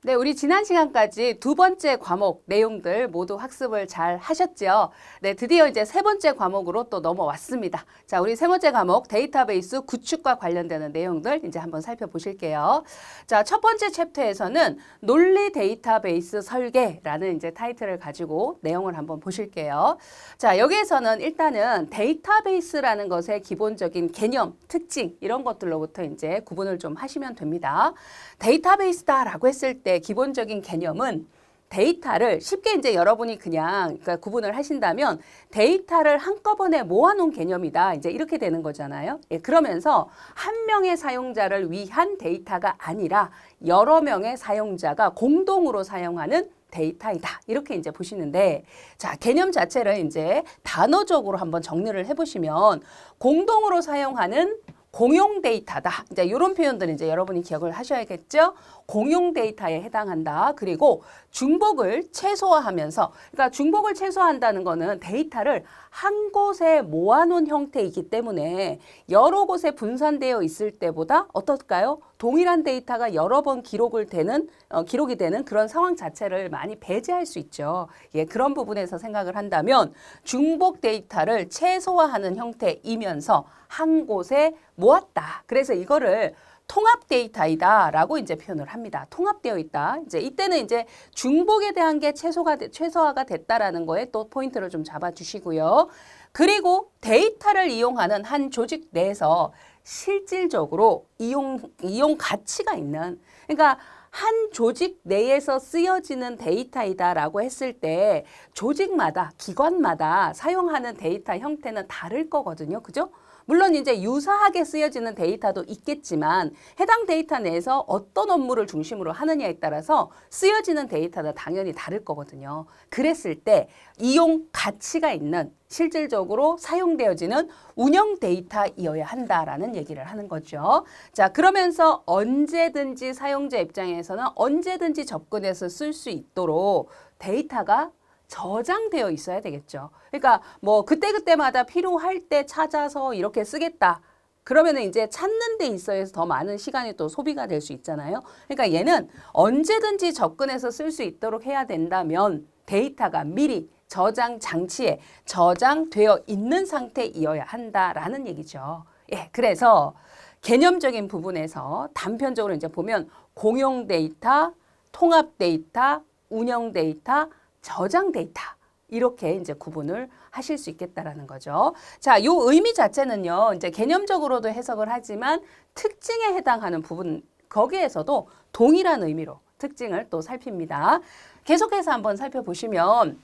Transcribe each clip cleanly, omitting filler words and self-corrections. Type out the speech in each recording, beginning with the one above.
네, 우리 지난 시간까지 두 번째 과목 내용들 모두 학습을 잘 하셨죠? 네, 드디어 이제 세 번째 과목으로 또 넘어왔습니다. 자, 우리 세 번째 과목 데이터베이스 구축과 관련되는 내용들 이제 한번 살펴보실게요. 자, 첫 번째 챕터에서는 논리 데이터베이스 설계라는 이제 타이틀을 가지고 내용을 한번 보실게요. 자, 여기에서는 일단은 데이터베이스라는 것의 기본적인 개념, 특징 이런 것들로부터 이제 구분을 좀 하시면 됩니다. 데이터베이스다라고 했을 때 기본적인 개념은 데이터를 쉽게 이제 여러분이 그냥 그러니까 구분을 하신다면 데이터를 한꺼번에 모아놓은 개념이다. 이제 이렇게 되는 거잖아요. 예, 그러면서 한 명의 사용자를 위한 데이터가 아니라 여러 명의 사용자가 공동으로 사용하는 데이터이다. 이렇게 이제 보시는데, 자, 개념 자체를 이제 단어적으로 한번 정리를 해보시면 공동으로 사용하는 공용 데이터다. 이제 이런 표현들은 이제 여러분이 기억을 하셔야겠죠? 공용 데이터에 해당한다. 그리고 중복을 최소화하면서, 그러니까 중복을 최소화한다는 거는 데이터를 한 곳에 모아놓은 형태이기 때문에 여러 곳에 분산되어 있을 때보다 어떨까요? 동일한 데이터가 여러 번 기록이 되는 그런 상황 자체를 많이 배제할 수 있죠. 예, 그런 부분에서 생각을 한다면 중복 데이터를 최소화하는 형태이면서 한 곳에 모았다. 그래서 이거를 통합 데이터이다라고 이제 표현을 합니다. 통합되어 있다. 이제 이때는 이제 중복에 대한 게 최소화가 됐다라는 거에 또 포인트를 좀 잡아주시고요. 그리고 데이터를 이용하는 한 조직 내에서 실질적으로 이용 가치가 있는, 그러니까 한 조직 내에서 쓰여지는 데이터이다라고 했을 때 조직마다, 기관마다 사용하는 데이터 형태는 다를 거거든요. 그죠? 물론 이제 유사하게 쓰여지는 데이터도 있겠지만 해당 데이터 내에서 어떤 업무를 중심으로 하느냐에 따라서 쓰여지는 데이터도 당연히 다를 거거든요. 그랬을 때 이용 가치가 있는 실질적으로 사용되어지는 운영 데이터이어야 한다라는 얘기를 하는 거죠. 자, 그러면서 언제든지 사용자 입장에서는 언제든지 접근해서 쓸 수 있도록 데이터가 저장되어 있어야 되겠죠. 그러니까 뭐 그때그때마다 필요할 때 찾아서 이렇게 쓰겠다. 그러면은 이제 찾는 데 있어서 더 많은 시간이 또 소비가 될 수 있잖아요. 그러니까 얘는 언제든지 접근해서 쓸 수 있도록 해야 된다면 데이터가 미리 저장 장치에 저장되어 있는 상태이어야 한다라는 얘기죠. 예, 그래서 개념적인 부분에서 단편적으로 이제 보면 공용 데이터, 통합 데이터, 운영 데이터, 저장 데이터 이렇게 이제 구분을 하실 수 있겠다라는 거죠. 자, 요 의미 자체는요, 이제 개념적으로도 해석을 하지만 특징에 해당하는 부분 거기에서도 동일한 의미로 특징을 또 살핍니다. 계속해서 한번 살펴보시면,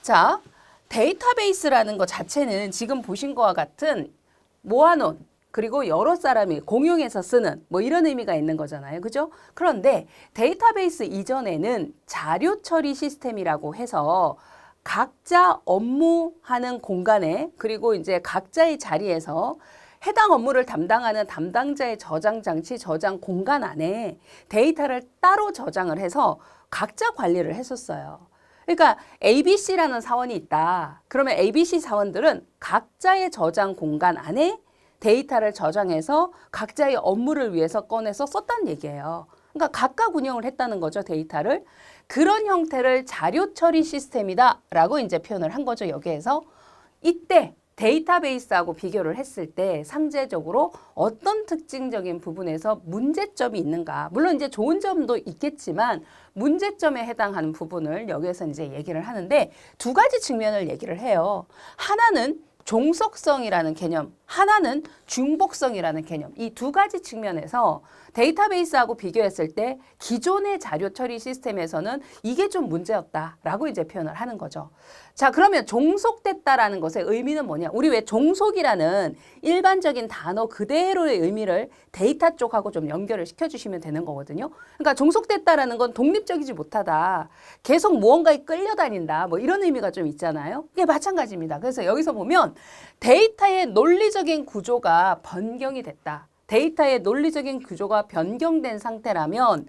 자, 데이터베이스라는 것 자체는 지금 보신 것과 같은 모아놓은 그리고 여러 사람이 공용해서 쓰는 뭐 이런 의미가 있는 거잖아요. 그죠? 그런데 데이터베이스 이전에는 자료 처리 시스템이라고 해서 각자 업무하는 공간에 그리고 이제 각자의 자리에서 해당 업무를 담당하는 담당자의 저장 장치, 저장 공간 안에 데이터를 따로 저장을 해서 각자 관리를 했었어요. 그러니까 ABC라는 사원이 있다. 그러면 ABC 사원들은 각자의 저장 공간 안에 데이터를 저장해서 각자의 업무를 위해서 꺼내서 썼다는 얘기예요. 그러니까 각각 운영을 했다는 거죠, 데이터를. 그런 형태를 자료 처리 시스템이다라고 이제 표현을 한 거죠, 여기에서. 이때 데이터베이스하고 비교를 했을 때 상대적으로 어떤 특징적인 부분에서 문제점이 있는가. 물론 이제 좋은 점도 있겠지만 문제점에 해당하는 부분을 여기에서 이제 얘기를 하는데 두 가지 측면을 얘기를 해요. 하나는 종속성이라는 개념, 하나는 중복성이라는 개념. 이 두 가지 측면에서 데이터베이스하고 비교했을 때 기존의 자료 처리 시스템에서는 이게 좀 문제였다라고 이제 표현을 하는 거죠. 자, 그러면 종속됐다라는 것의 의미는 뭐냐? 우리 왜 종속이라는 일반적인 단어 그대로의 의미를 데이터 쪽하고 좀 연결을 시켜주시면 되는 거거든요. 그러니까 종속됐다라는 건 독립적이지 못하다. 계속 무언가에 끌려다닌다. 뭐 이런 의미가 좀 있잖아요. 이게 마찬가지입니다. 그래서 여기서 보면 데이터의 논리적인 구조가 변경이 됐다. 데이터의 논리적인 구조가 변경된 상태라면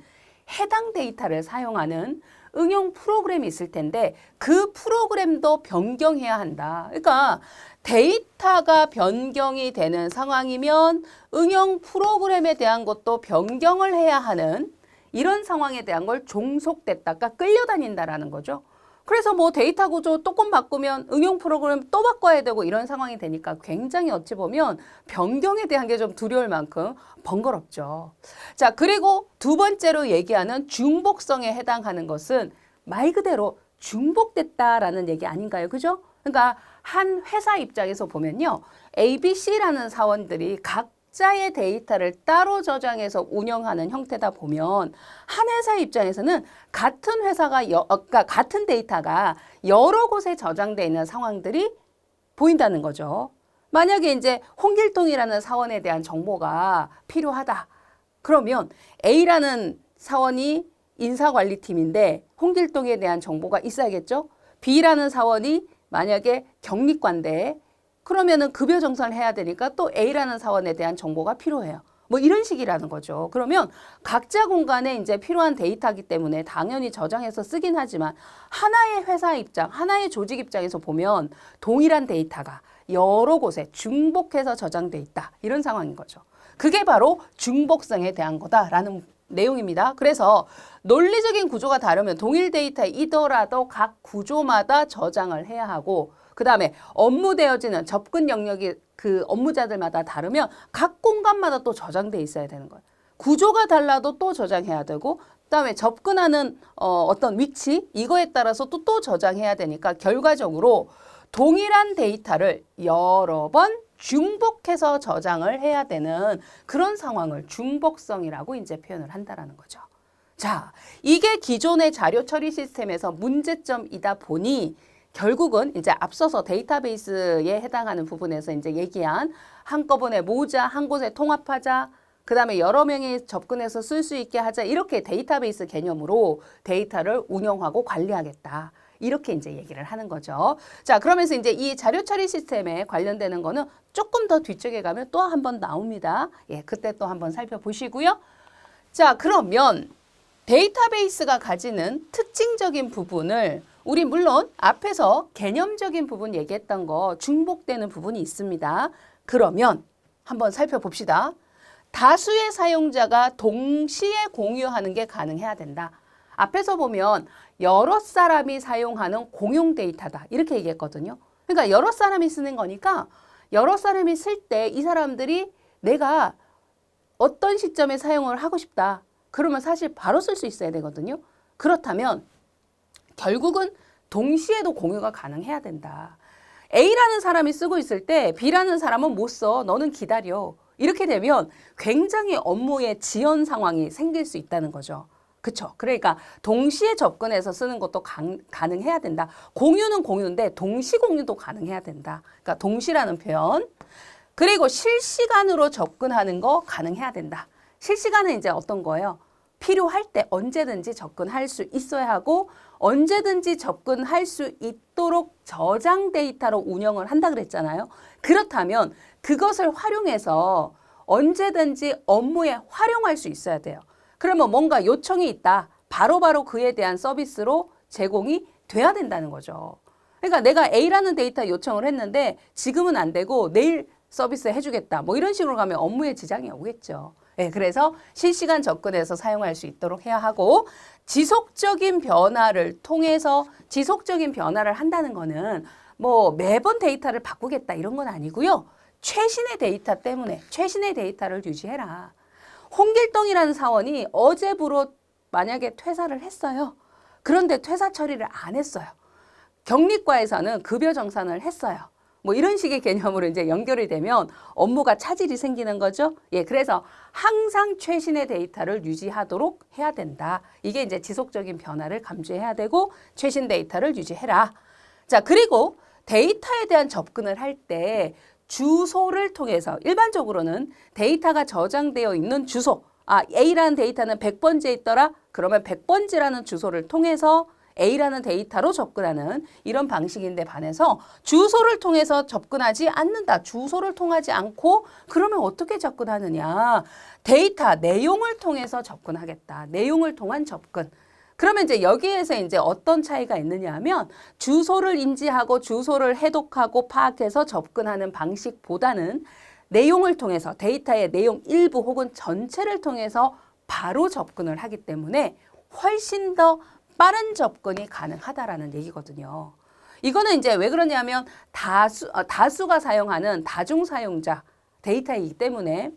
해당 데이터를 사용하는 응용 프로그램이 있을 텐데 그 프로그램도 변경해야 한다. 그러니까 데이터가 변경이 되는 상황이면 응용 프로그램에 대한 것도 변경을 해야 하는 이런 상황에 대한 걸 종속됐다가 끌려다닌다라는 거죠. 그래서 뭐 데이터 구조 조금 바꾸면 응용 프로그램 또 바꿔야 되고 이런 상황이 되니까 굉장히 어찌 보면 변경에 대한 게 좀 두려울 만큼 번거롭죠. 자, 그리고 두 번째로 얘기하는 중복성에 해당하는 것은 말 그대로 중복됐다라는 얘기 아닌가요? 그죠? 그러니까 한 회사 입장에서 보면요. ABC라는 사원들이 각자의 데이터를 따로 저장해서 운영하는 형태다 보면 한 회사 입장에서는 같은 회사가 그러니까 같은 데이터가 여러 곳에 저장되어 있는 상황들이 보인다는 거죠. 만약에 이제 홍길동이라는 사원에 대한 정보가 필요하다. 그러면 A라는 사원이 인사관리팀인데 홍길동에 대한 정보가 있어야겠죠. B라는 사원이 만약에 격리과인데 그러면은 급여 정산을 해야 되니까 또 A라는 사원에 대한 정보가 필요해요. 뭐 이런 식이라는 거죠. 그러면 각자 공간에 이제 필요한 데이터이기 때문에 당연히 저장해서 쓰긴 하지만 하나의 회사 입장, 하나의 조직 입장에서 보면 동일한 데이터가 여러 곳에 중복해서 저장돼 있다. 이런 상황인 거죠. 그게 바로 중복성에 대한 거다라는 내용입니다. 그래서 논리적인 구조가 다르면 동일 데이터이더라도 각 구조마다 저장을 해야 하고 그 다음에 업무되어지는 접근 영역이 그 업무자들마다 다르면 각 공간마다 또 저장돼 있어야 되는 거예요. 구조가 달라도 또 저장해야 되고 그다음에 접근하는 어떤 위치 이거에 따라서 또 저장해야 되니까 결과적으로 동일한 데이터를 여러 번 중복해서 저장을 해야 되는 그런 상황을 중복성이라고 이제 표현을 한다라는 거죠. 자, 이게 기존의 자료 처리 시스템에서 문제점이다 보니 결국은 이제 앞서서 데이터베이스에 해당하는 부분에서 이제 얘기한 한꺼번에 모으자, 한 곳에 통합하자, 그 다음에 여러 명이 접근해서 쓸 수 있게 하자 이렇게 데이터베이스 개념으로 데이터를 운영하고 관리하겠다. 이렇게 이제 얘기를 하는 거죠. 자, 그러면서 이제 이 자료 처리 시스템에 관련되는 거는 조금 더 뒤쪽에 가면 또 한 번 나옵니다. 예, 그때 또 한번 살펴보시고요. 자, 그러면 데이터베이스가 가지는 특징적인 부분을 우리 물론 앞에서 개념적인 부분 얘기했던 거 중복되는 부분이 있습니다. 그러면 한번 살펴봅시다. 다수의 사용자가 동시에 공유하는 게 가능해야 된다. 앞에서 보면 여러 사람이 사용하는 공용 데이터다. 이렇게 얘기했거든요. 그러니까 여러 사람이 쓰는 거니까 여러 사람이 쓸 때 이 사람들이 내가 어떤 시점에 사용을 하고 싶다. 그러면 사실 바로 쓸 수 있어야 되거든요. 그렇다면 결국은 동시에도 공유가 가능해야 된다. A라는 사람이 쓰고 있을 때 B라는 사람은 못 써. 너는 기다려. 이렇게 되면 굉장히 업무의 지연 상황이 생길 수 있다는 거죠. 그렇죠. 그러니까 동시에 접근해서 쓰는 것도 가능해야 된다. 공유는 공유인데 동시 공유도 가능해야 된다. 그러니까 동시라는 표현. 그리고 실시간으로 접근하는 거 가능해야 된다. 실시간은 이제 어떤 거예요? 필요할 때 언제든지 접근할 수 있어야 하고 언제든지 접근할 수 있도록 저장 데이터로 운영을 한다 그랬잖아요. 그렇다면 그것을 활용해서 언제든지 업무에 활용할 수 있어야 돼요. 그러면 뭔가 요청이 있다. 바로바로 그에 대한 서비스로 제공이 돼야 된다는 거죠. 그러니까 내가 A라는 데이터 요청을 했는데 지금은 안 되고 내일 서비스 해주겠다. 뭐 이런 식으로 가면 업무에 지장이 오겠죠. 네, 그래서 실시간 접근해서 사용할 수 있도록 해야 하고 지속적인 변화를 통해서 지속적인 변화를 한다는 거는 뭐 매번 데이터를 바꾸겠다 이런 건 아니고요. 최신의 데이터 때문에 최신의 데이터를 유지해라. 홍길동이라는 사원이 어제부로 만약에 퇴사를 했어요. 그런데 퇴사 처리를 안 했어요. 격리과에서는 급여 정산을 했어요. 뭐 이런 식의 개념으로 이제 연결이 되면 업무가 차질이 생기는 거죠. 예, 그래서 항상 최신의 데이터를 유지하도록 해야 된다. 이게 이제 지속적인 변화를 감지해야 되고 최신 데이터를 유지해라. 자, 그리고 데이터에 대한 접근을 할 때 주소를 통해서 일반적으로는 데이터가 저장되어 있는 주소, A라는 데이터는 100번지에 있더라. 그러면 100번지라는 주소를 통해서 A라는 데이터로 접근하는 이런 방식인데 반해서 주소를 통해서 접근하지 않는다. 주소를 통하지 않고 그러면 어떻게 접근하느냐. 데이터, 내용을 통해서 접근하겠다. 내용을 통한 접근. 그러면 이제 여기에서 이제 어떤 차이가 있느냐 하면 주소를 인지하고 주소를 해독하고 파악해서 접근하는 방식보다는 내용을 통해서 데이터의 내용 일부 혹은 전체를 통해서 바로 접근을 하기 때문에 훨씬 더 빠른 접근이 가능하다라는 얘기거든요. 이거는 이제 왜 그러냐면 다수가 사용하는 다중 사용자 데이터이기 때문에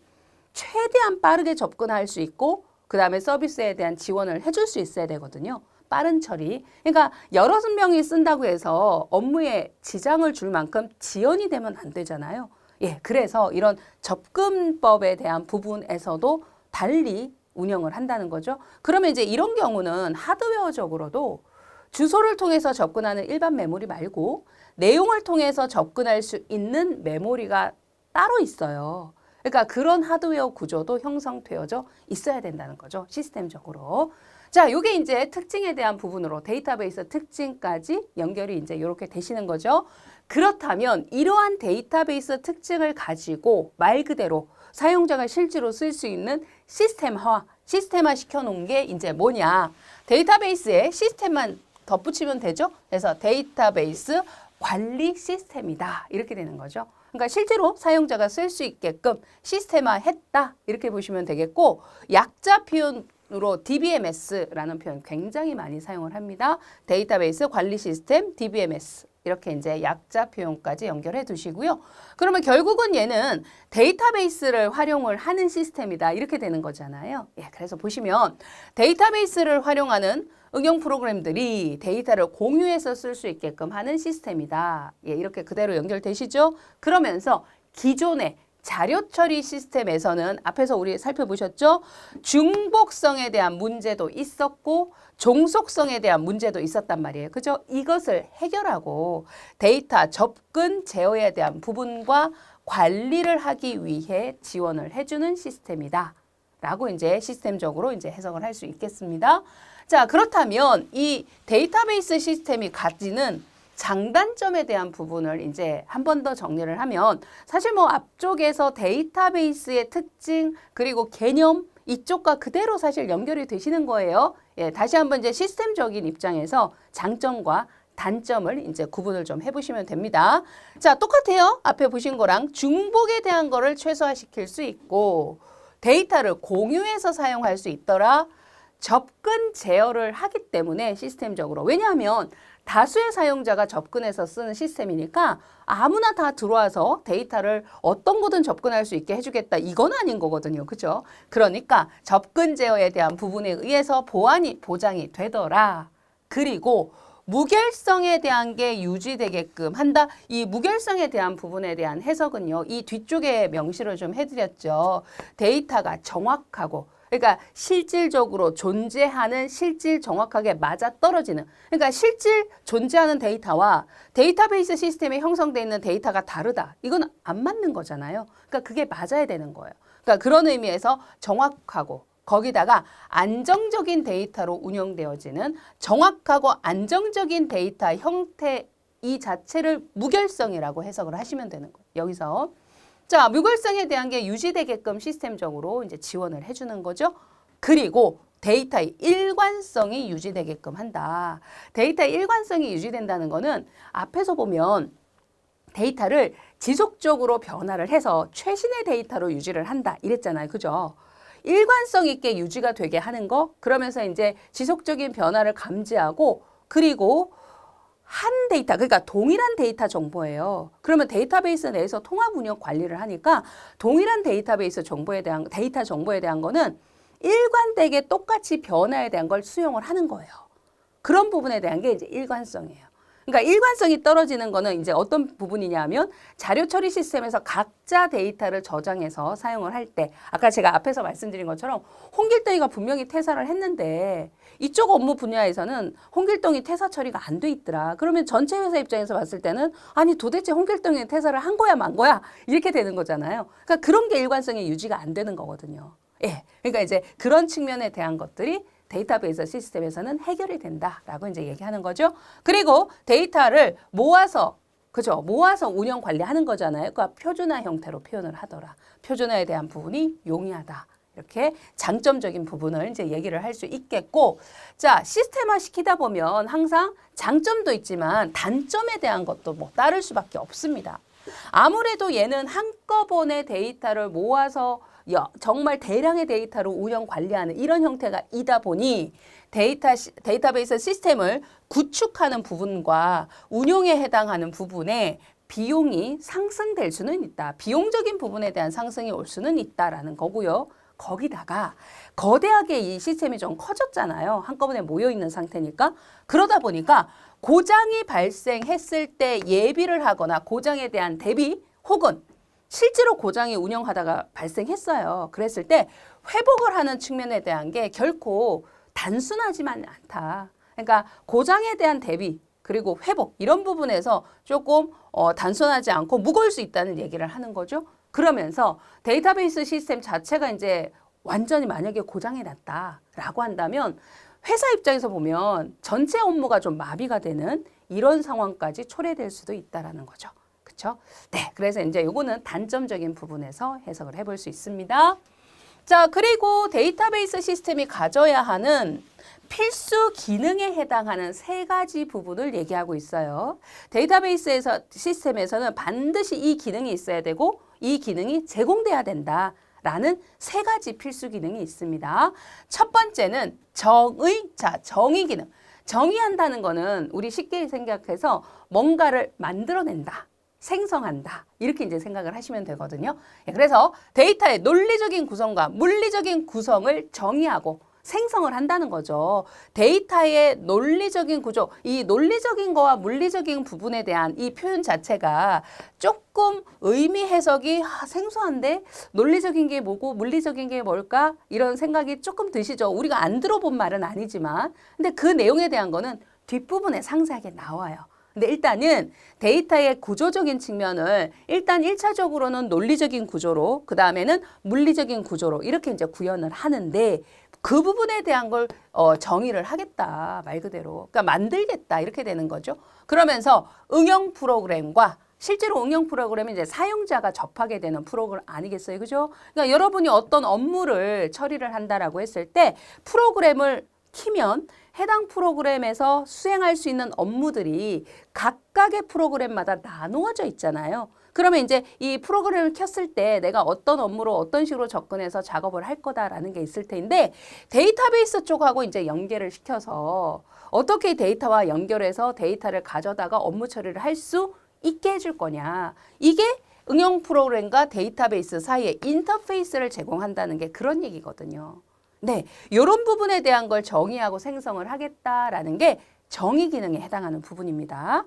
최대한 빠르게 접근할 수 있고 그 다음에 서비스에 대한 지원을 해줄 수 있어야 되거든요. 빠른 처리. 그러니까 여러 명이 쓴다고 해서 업무에 지장을 줄 만큼 지연이 되면 안 되잖아요. 예, 그래서 이런 접근법에 대한 부분에서도 달리 운영을 한다는 거죠. 그러면 이제 이런 경우는 하드웨어적으로도 주소를 통해서 접근하는 일반 메모리 말고 내용을 통해서 접근할 수 있는 메모리가 따로 있어요. 그러니까 그런 하드웨어 구조도 형성되어져 있어야 된다는 거죠. 시스템적으로. 자, 요게 이제 특징에 대한 부분으로 데이터베이스 특징까지 연결이 이제 이렇게 되시는 거죠. 그렇다면 이러한 데이터베이스 특징을 가지고 말 그대로 사용자가 실제로 쓸 수 있는 시스템화 시켜놓은 게 이제 뭐냐. 데이터베이스에 시스템만 덧붙이면 되죠. 그래서 데이터베이스 관리 시스템이다. 이렇게 되는 거죠. 그러니까 실제로 사용자가 쓸 수 있게끔 시스템화했다. 이렇게 보시면 되겠고 약자 표현으로 DBMS라는 표현 굉장히 많이 사용을 합니다. 데이터베이스 관리 시스템 DBMS. 이렇게 이제 약자 표현까지 연결해 두시고요. 그러면 결국은 얘는 데이터베이스를 활용을 하는 시스템이다. 이렇게 되는 거잖아요. 예, 그래서 보시면 데이터베이스를 활용하는 응용 프로그램들이 데이터를 공유해서 쓸 수 있게끔 하는 시스템이다. 예, 이렇게 그대로 연결되시죠? 그러면서 기존의 자료 처리 시스템에서는 앞에서 우리 살펴보셨죠? 중복성에 대한 문제도 있었고 종속성에 대한 문제도 있었단 말이에요. 그죠? 이것을 해결하고 데이터 접근 제어에 대한 부분과 관리를 하기 위해 지원을 해주는 시스템이다. 라고 이제 시스템적으로 이제 해석을 할 수 있겠습니다. 자, 그렇다면 이 데이터베이스 시스템이 가지는 장단점에 대한 부분을 이제 한 번 더 정리를 하면 사실 뭐 앞쪽에서 데이터베이스의 특징 그리고 개념 이쪽과 그대로 사실 연결이 되시는 거예요. 예, 다시 한번 이제 시스템적인 입장에서 장점과 단점을 이제 구분을 좀 해보시면 됩니다. 자, 똑같아요. 앞에 보신 거랑 중복에 대한 거를 최소화시킬 수 있고 데이터를 공유해서 사용할 수 있더라. 접근 제어를 하기 때문에 시스템적으로. 왜냐하면 다수의 사용자가 접근해서 쓰는 시스템이니까 아무나 다 들어와서 데이터를 어떤 거든 접근할 수 있게 해주겠다. 이건 아닌 거거든요. 그죠? 그러니까 접근 제어에 대한 부분에 의해서 보장이 되더라. 그리고 무결성에 대한 게 유지되게끔 한다. 이 무결성에 대한 부분에 대한 해석은요. 이 뒤쪽에 명시를 좀 해드렸죠. 데이터가 정확하고 그러니까 실질적으로 존재하는 실질 정확하게 맞아떨어지는 그러니까 실질 존재하는 데이터와 데이터베이스 시스템에 형성되어 있는 데이터가 다르다. 이건 안 맞는 거잖아요. 그러니까 그게 맞아야 되는 거예요. 그러니까 그런 의미에서 정확하고 거기다가 안정적인 데이터로 운영되어지는 정확하고 안정적인 데이터 형태 이 자체를 무결성이라고 해석을 하시면 되는 거예요. 여기서 자, 무결성에 대한 게 유지되게끔 시스템적으로 이제 지원을 해주는 거죠. 그리고 데이터의 일관성이 유지되게끔 한다. 데이터의 일관성이 유지된다는 거는 앞에서 보면 데이터를 지속적으로 변화를 해서 최신의 데이터로 유지를 한다. 이랬잖아요. 그죠? 일관성 있게 유지가 되게 하는 거, 그러면서 이제 지속적인 변화를 감지하고 그리고 한 데이터, 그러니까 동일한 데이터 정보예요. 그러면 데이터베이스 내에서 통합 운영 관리를 하니까 동일한 데이터베이스 정보에 대한 데이터 정보에 대한 거는 일관되게 똑같이 변화에 대한 걸 수용을 하는 거예요. 그런 부분에 대한 게 이제 일관성이에요. 그러니까 일관성이 떨어지는 거는 이제 어떤 부분이냐면 자료 처리 시스템에서 각자 데이터를 저장해서 사용을 할 때 아까 제가 앞에서 말씀드린 것처럼 홍길동이가 분명히 퇴사를 했는데 이쪽 업무 분야에서는 홍길동이 퇴사 처리가 안 돼 있더라. 그러면 전체 회사 입장에서 봤을 때는 아니 도대체 홍길동이 퇴사를 한 거야 만 거야 이렇게 되는 거잖아요. 그러니까 그런 게 일관성이 유지가 안 되는 거거든요. 예, 그러니까 이제 그런 측면에 대한 것들이 데이터베이스 시스템에서는 해결이 된다라고 이제 얘기하는 거죠. 그리고 데이터를 모아서 그죠? 모아서 운영 관리하는 거잖아요. 그러니까 표준화 형태로 표현을 하더라. 표준화에 대한 부분이 용이하다. 이렇게 장점적인 부분을 이제 얘기를 할 수 있겠고, 자, 시스템화 시키다 보면 항상 장점도 있지만 단점에 대한 것도 뭐 따를 수밖에 없습니다. 아무래도 얘는 한꺼번에 데이터를 모아서 정말 대량의 데이터를 운영 관리하는 이런 형태가 이다 보니 데이터베이스 시스템을 구축하는 부분과 운용에 해당하는 부분에 비용이 상승될 수는 있다. 비용적인 부분에 대한 상승이 올 수는 있다라는 거고요. 거기다가 거대하게 이 시스템이 좀 커졌잖아요. 한꺼번에 모여있는 상태니까. 그러다 보니까 고장이 발생했을 때 예비를 하거나 고장에 대한 대비 혹은 실제로 고장이 운영하다가 발생했어요. 그랬을 때 회복을 하는 측면에 대한 게 결코 단순하지만 않다. 그러니까 고장에 대한 대비 그리고 회복 이런 부분에서 조금 단순하지 않고 무거울 수 있다는 얘기를 하는 거죠. 그러면서 데이터베이스 시스템 자체가 이제 완전히 만약에 고장이 났다라고 한다면 회사 입장에서 보면 전체 업무가 좀 마비가 되는 이런 상황까지 초래될 수도 있다라는 거죠. 그렇죠? 네, 그래서 이제 요거는 단점적인 부분에서 해석을 해볼 수 있습니다. 자, 그리고 데이터베이스 시스템이 가져야 하는 필수 기능에 해당하는 3가지 부분을 얘기하고 있어요. 데이터베이스 시스템에서는 반드시 이 기능이 있어야 되고 이 기능이 제공돼야 된다라는 3가지 필수 기능이 있습니다. 첫 번째는 정의 기능. 정의한다는 거는 우리 쉽게 생각해서 뭔가를 만들어낸다. 생성한다. 이렇게 이제 생각을 하시면 되거든요. 그래서 데이터의 논리적인 구성과 물리적인 구성을 정의하고 생성을 한다는 거죠. 데이터의 논리적인 구조, 이 논리적인 거와 물리적인 부분에 대한 이 표현 자체가 조금 의미 해석이 생소한데 논리적인 게 뭐고 물리적인 게 뭘까? 이런 생각이 조금 드시죠. 우리가 안 들어본 말은 아니지만 근데 그 내용에 대한 거는 뒷부분에 상세하게 나와요. 근데 일단은 데이터의 구조적인 측면을 일단 1차적으로는 논리적인 구조로 그 다음에는 물리적인 구조로 이렇게 이제 구현을 하는데 그 부분에 대한 걸 정의를 하겠다 말 그대로 그러니까 만들겠다 이렇게 되는 거죠. 그러면서 응용 프로그램과 실제로 응용 프로그램은 이제 사용자가 접하게 되는 프로그램 아니겠어요, 그죠? 그러니까 여러분이 어떤 업무를 처리를 한다라고 했을 때 프로그램을 키면 해당 프로그램에서 수행할 수 있는 업무들이 각각의 프로그램마다 나누어져 있잖아요. 그러면 이제 이 프로그램을 켰을 때 내가 어떤 업무로 어떤 식으로 접근해서 작업을 할 거다라는 게 있을 텐데 데이터베이스 쪽하고 이제 연계를 시켜서 어떻게 데이터와 연결해서 데이터를 가져다가 업무 처리를 할 수 있게 해줄 거냐. 이게 응용 프로그램과 데이터베이스 사이에 인터페이스를 제공한다는 게 그런 얘기거든요. 네, 이런 부분에 대한 걸 정의하고 생성을 하겠다라는 게 정의 기능에 해당하는 부분입니다.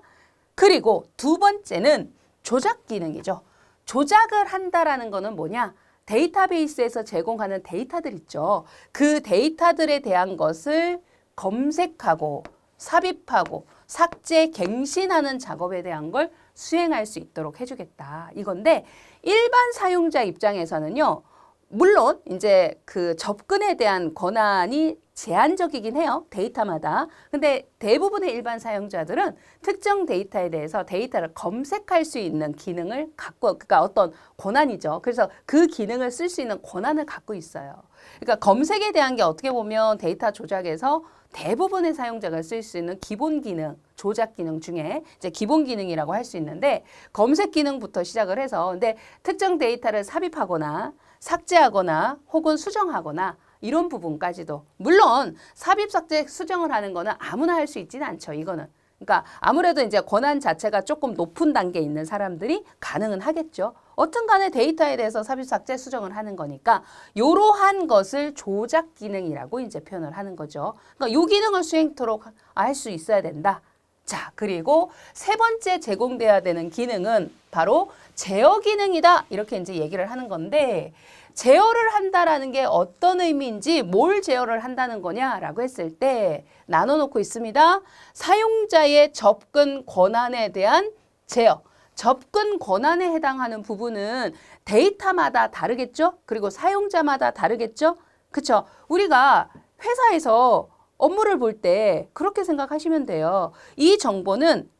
그리고 두 번째는 조작 기능이죠. 조작을 한다라는 거는 뭐냐? 데이터베이스에서 제공하는 데이터들 있죠. 그 데이터들에 대한 것을 검색하고 삽입하고 삭제, 갱신하는 작업에 대한 걸 수행할 수 있도록 해주겠다. 이건데 일반 사용자 입장에서는요. 물론 이제 그 접근에 대한 권한이 제한적이긴 해요. 데이터마다. 근데 대부분의 일반 사용자들은 특정 데이터에 대해서 데이터를 검색할 수 있는 기능을 갖고 그러니까 어떤 권한이죠. 그래서 그 기능을 쓸 수 있는 권한을 갖고 있어요. 그러니까 검색에 대한 게 어떻게 보면 데이터 조작에서 대부분의 사용자가 쓸 수 있는 기본 기능, 조작 기능 중에 이제 기본 기능이라고 할 수 있는데 검색 기능부터 시작을 해서 근데 특정 데이터를 삽입하거나 삭제하거나 혹은 수정하거나 이런 부분까지도 물론 삽입, 삭제, 수정을 하는 거는 아무나 할 수 있지는 않죠. 이거는. 그러니까 아무래도 이제 권한 자체가 조금 높은 단계에 있는 사람들이 가능은 하겠죠. 어떤 간에 데이터에 대해서 삽입, 삭제, 수정을 하는 거니까 이러한 것을 조작 기능이라고 이제 표현을 하는 거죠. 그러니까 이 기능을 수행토록 할 수 있어야 된다. 자, 그리고 세 번째 제공돼야 되는 기능은 바로 제어 기능이다. 이렇게 이제 얘기를 하는 건데 제어를 한다라는 게 어떤 의미인지 뭘 제어를 한다는 거냐라고 했을 때 나눠놓고 있습니다. 사용자의 접근 권한에 대한 제어. 접근 권한에 해당하는 부분은 데이터마다 다르겠죠? 그리고 사용자마다 다르겠죠? 그쵸? 우리가 회사에서 업무를 볼 때 그렇게 생각하시면 돼요. 이 정보는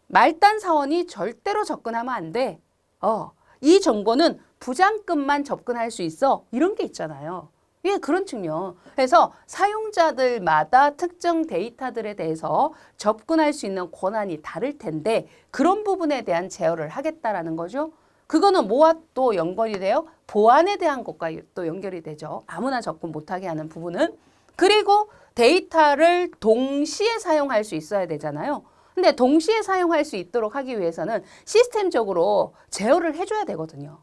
말단 사원이 절대로 접근하면 안 돼. 이 정보는 부장급만 접근할 수 있어. 이런 게 있잖아요. 예, 그런 측면. 그래서 사용자들마다 특정 데이터들에 대해서 접근할 수 있는 권한이 다를 텐데 그런 부분에 대한 제어를 하겠다라는 거죠. 그거는 뭐와 또 연결이 돼요? 보안에 대한 것과 또 연결이 되죠. 아무나 접근 못하게 하는 부분은. 그리고 데이터를 동시에 사용할 수 있어야 되잖아요. 근데 동시에 사용할 수 있도록 하기 위해서는 시스템적으로 제어를 해줘야 되거든요.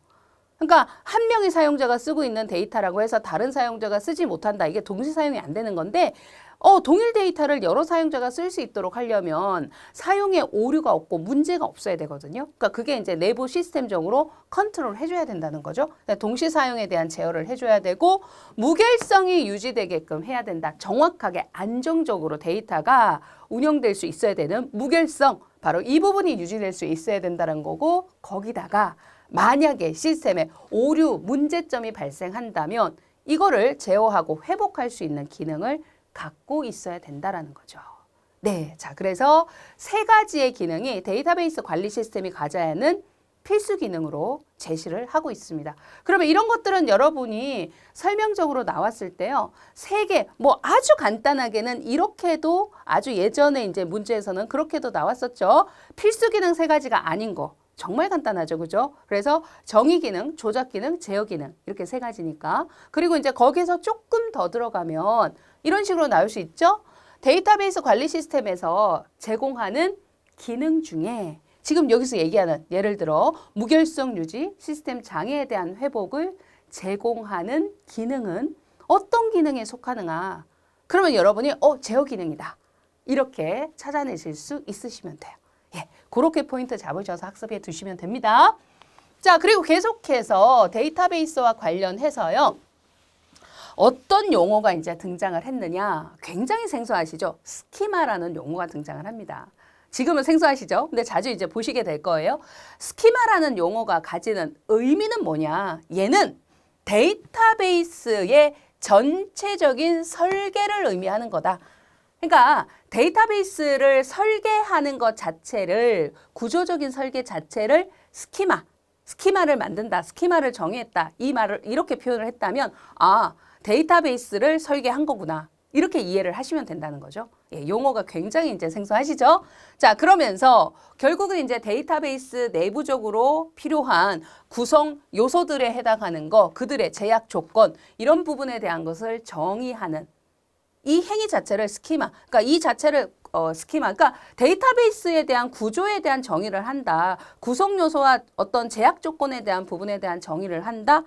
그러니까 한 명의 사용자가 쓰고 있는 데이터라고 해서 다른 사용자가 쓰지 못한다. 이게 동시 사용이 안 되는 건데 동일 데이터를 여러 사용자가 쓸 수 있도록 하려면 사용에 오류가 없고 문제가 없어야 되거든요. 그러니까 그게 이제 내부 시스템적으로 컨트롤 해줘야 된다는 거죠. 동시 사용에 대한 제어를 해줘야 되고 무결성이 유지되게끔 해야 된다. 정확하게 안정적으로 데이터가 운영될 수 있어야 되는 무결성. 바로 이 부분이 유지될 수 있어야 된다는 거고 거기다가 만약에 시스템에 오류, 문제점이 발생한다면 이거를 제어하고 회복할 수 있는 기능을 갖고 있어야 된다라는 거죠. 네, 자 그래서 세 가지의 기능이 데이터베이스 관리 시스템이 가져야 하는 필수 기능으로 제시를 하고 있습니다. 그러면 이런 것들은 여러분이 설명적으로 나왔을 때요. 세 개, 뭐 아주 간단하게는 이렇게도 아주 예전에 이제 문제에서는 그렇게도 나왔었죠. 필수 기능 세 가지가 아닌 거. 정말 간단하죠. 그죠? 그래서 정의 기능, 조작 기능, 제어 기능 이렇게 세 가지니까. 그리고 이제 거기서 조금 더 들어가면 이런 식으로 나올 수 있죠. 데이터베이스 관리 시스템에서 제공하는 기능 중에 지금 여기서 얘기하는 예를 들어 무결성 유지, 시스템 장애에 대한 회복을 제공하는 기능은 어떤 기능에 속하는가? 그러면 여러분이 제어 기능이다. 이렇게 찾아내실 수 있으시면 돼요. 예, 그렇게 포인트 잡으셔서 학습해 두시면 됩니다. 자, 그리고 계속해서 데이터베이스와 관련해서요. 어떤 용어가 이제 등장을 했느냐. 굉장히 생소하시죠? 스키마라는 용어가 등장을 합니다. 지금은 생소하시죠? 근데 자주 이제 보시게 될 거예요. 스키마라는 용어가 가지는 의미는 뭐냐. 얘는 데이터베이스의 전체적인 설계를 의미하는 거다. 그러니까 데이터베이스를 설계하는 것 자체를 구조적인 설계 자체를 스키마를 만든다. 스키마를 정의했다. 이 말을 이렇게 표현을 했다면 데이터베이스를 설계한 거구나. 이렇게 이해를 하시면 된다는 거죠. 예, 용어가 굉장히 이제 생소하시죠? 자, 그러면서 결국은 이제 데이터베이스 내부적으로 필요한 구성 요소들에 해당하는 거, 그들의 제약 조건 이런 부분에 대한 것을 정의하는 이 행위 자체를 스키마, 그러니까 이 자체를 스키마, 그러니까 데이터베이스에 대한 구조에 대한 정의를 한다. 구성 요소와 어떤 제약 조건에 대한 부분에 대한 정의를 한다.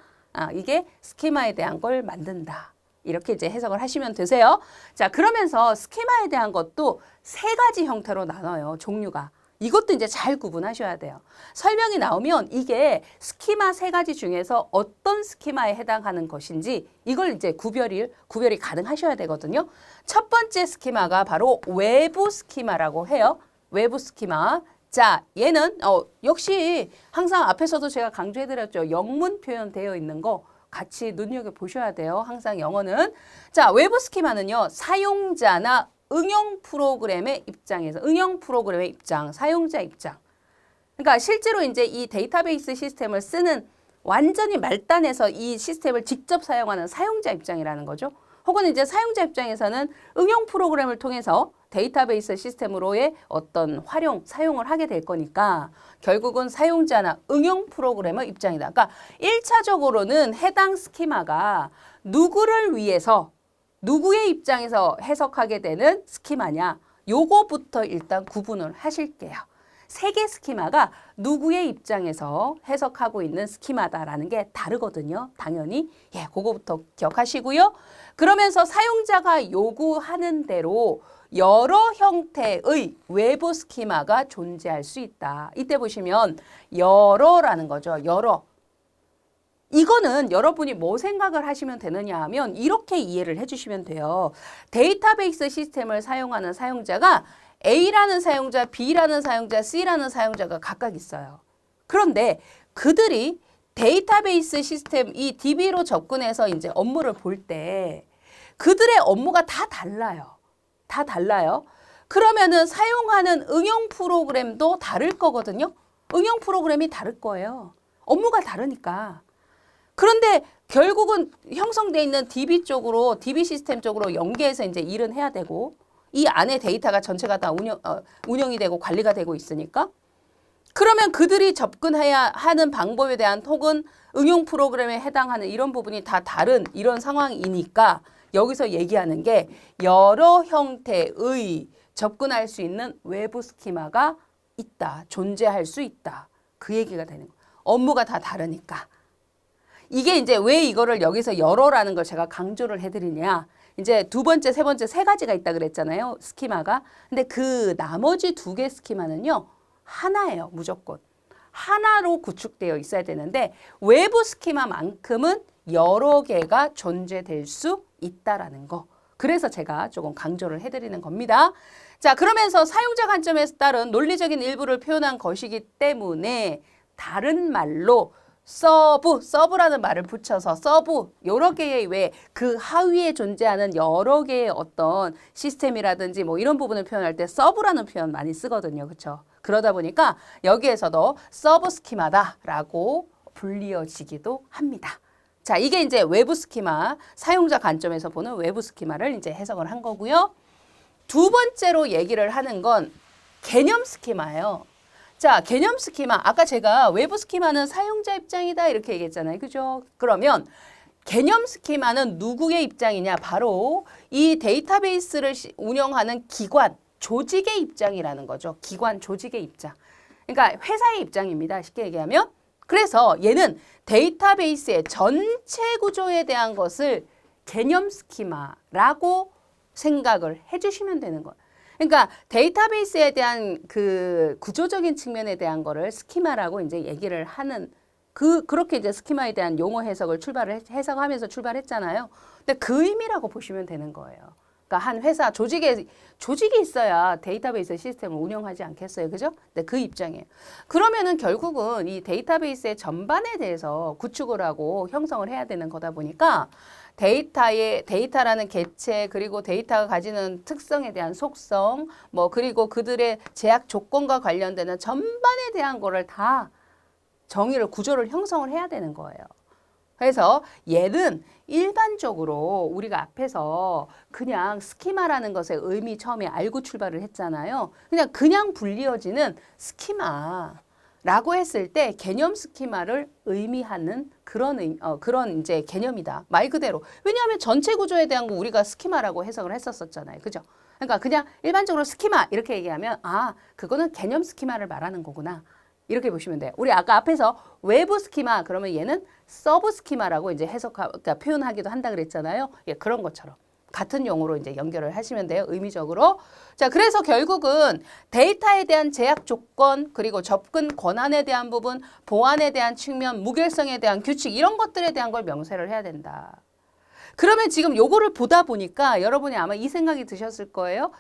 이게 스키마에 대한 걸 만든다. 이렇게 이제 해석을 하시면 되세요. 자, 그러면서 스키마에 대한 것도 세 가지 형태로 나눠요. 종류가. 이것도 이제 잘 구분하셔야 돼요. 설명이 나오면 이게 스키마 세 가지 중에서 어떤 스키마에 해당하는 것인지 이걸 이제 구별이 가능하셔야 되거든요. 첫 번째 스키마가 바로 외부 스키마라고 해요. 외부 스키마. 자, 얘는 역시 항상 앞에서도 제가 강조해드렸죠. 영문 표현되어 있는 거 같이 눈여겨보셔야 돼요. 항상 영어는. 자, 외부 스키마는요. 사용자나 응용 프로그램의 입장에서 응용 프로그램의 입장, 사용자 입장. 그러니까 실제로 이제 이 데이터베이스 시스템을 쓰는 완전히 말단에서 이 시스템을 직접 사용하는 사용자 입장이라는 거죠. 혹은 이제 사용자 입장에서는 응용 프로그램을 통해서 데이터베이스 시스템으로의 어떤 사용을 하게 될 거니까 결국은 사용자나 응용 프로그래머 입장이다. 그러니까 1차적으로는 해당 스키마가 누구를 위해서 누구의 입장에서 해석하게 되는 스키마냐. 요거부터 일단 구분을 하실게요. 세 개 스키마가 누구의 입장에서 해석하고 있는 스키마다라는 게 다르거든요. 당연히. 예, 그거부터 기억하시고요. 그러면서 사용자가 요구하는 대로 여러 형태의 외부 스키마가 존재할 수 있다. 이때 보시면 여러라는 거죠. 여러. 이거는 여러분이 뭐 생각을 하시면 되느냐 하면 이렇게 이해를 해주시면 돼요. 데이터베이스 시스템을 사용하는 사용자가 A라는 사용자, B라는 사용자, C라는 사용자가 각각 있어요. 그런데 그들이 데이터베이스 시스템 이 DB로 접근해서 이제 업무를 볼 때 그들의 업무가 다 달라요. 다 달라요. 그러면은 사용하는 응용 프로그램도 다를 거거든요. 응용 프로그램이 다를 거예요. 업무가 다르니까. 그런데 결국은 형성되어 있는 DB 쪽으로, DB 시스템 쪽으로 연계해서 이제 일은 해야 되고, 이 안에 데이터가 전체가 다 운영이 되고 관리가 되고 있으니까. 그러면 그들이 접근해야 하는 방법에 대한 혹은 응용 프로그램에 해당하는 이런 부분이 다 다른 이런 상황이니까 여기서 얘기하는 게 여러 형태의 접근할 수 있는 외부 스키마가 있다. 존재할 수 있다. 그 얘기가 되는 거예요. 업무가 다 다르니까. 이게 이제 왜 이거를 여기서 여러라는 걸 제가 강조를 해드리냐. 이제 두 번째, 세 번째 세 가지가 있다 그랬잖아요. 스키마가. 근데 그 나머지 두 개 스키마는요. 하나예요. 무조건. 하나로 구축되어 있어야 되는데 외부 스키마만큼은 여러 개가 존재될 수 있다라는 거. 그래서 제가 조금 강조를 해드리는 겁니다. 자, 그러면서 사용자 관점에서 따른 논리적인 일부를 표현한 것이기 때문에 다른 말로 서브라는 말을 붙여서 서브 여러 개의 왜 그 하위에 존재하는 여러 개의 어떤 시스템이라든지 뭐 이런 부분을 표현할 때 서브라는 표현 많이 쓰거든요. 그렇죠? 그러다 보니까 여기에서도 서브 스키마다라고 불리어지기도 합니다. 자, 이게 이제 외부 스키마, 사용자 관점에서 보는 외부 스키마를 이제 해석을 한 거고요. 두 번째로 얘기를 하는 건 개념 스키마예요. 자, 개념 스키마. 아까 제가 외부 스키마는 사용자 입장이다 이렇게 얘기했잖아요. 그죠? 그러면 개념 스키마는 누구의 입장이냐? 바로 이 데이터베이스를 운영하는 기관, 조직의 입장이라는 거죠. 기관, 조직의 입장. 그러니까 회사의 입장입니다. 쉽게 얘기하면. 그래서 얘는 데이터베이스의 전체 구조에 대한 것을 개념 스키마라고 생각을 해주시면 되는 거예요. 그러니까 데이터베이스에 대한 그 구조적인 측면에 대한 거를 스키마라고 이제 얘기를 하는 그렇게 이제 스키마에 대한 용어 해석을 해석하면서 출발했잖아요. 근데 그 의미라고 보시면 되는 거예요. 그러니까 한 회사 조직이 있어야 데이터베이스 시스템을 운영하지 않겠어요. 그죠? 근데 그 입장이에요. 그러면은 결국은 이 데이터베이스의 전반에 대해서 구축을 하고 형성을 해야 되는 거다 보니까 데이터라는 객체 그리고 데이터가 가지는 특성에 대한 속성 뭐 그리고 그들의 제약 조건과 관련되는 전반에 대한 거를 다 정의를 구조를 형성을 해야 되는 거예요. 그래서 얘는 일반적으로 우리가 앞에서 그냥 스키마라는 것의 의미 처음에 알고 출발을 했잖아요. 그냥 불리어지는 스키마라고 했을 때 개념 스키마를 의미하는 그런 이제 개념이다. 말 그대로. 왜냐하면 전체 구조에 대한 거 우리가 스키마라고 해석을 했었잖아요. 그죠? 그러니까 그냥 일반적으로 스키마 이렇게 얘기하면 그거는 개념 스키마를 말하는 거구나. 이렇게 보시면 돼요. 우리 아까 앞에서 외부 스키마 그러면 얘는 서브 스키마라고 이제 그러니까 표현하기도 한다 그랬잖아요. 예, 그런 것처럼 같은 용어로 이제 연결을 하시면 돼요. 의미적으로. 자, 그래서 결국은 데이터에 대한 제약 조건 그리고 접근 권한에 대한 부분, 보안에 대한 측면, 무결성에 대한 규칙 이런 것들에 대한 걸 명세를 해야 된다. 그러면 지금 요거를 보다 보니까 여러분이 아마 이 생각이 드셨을 거예요.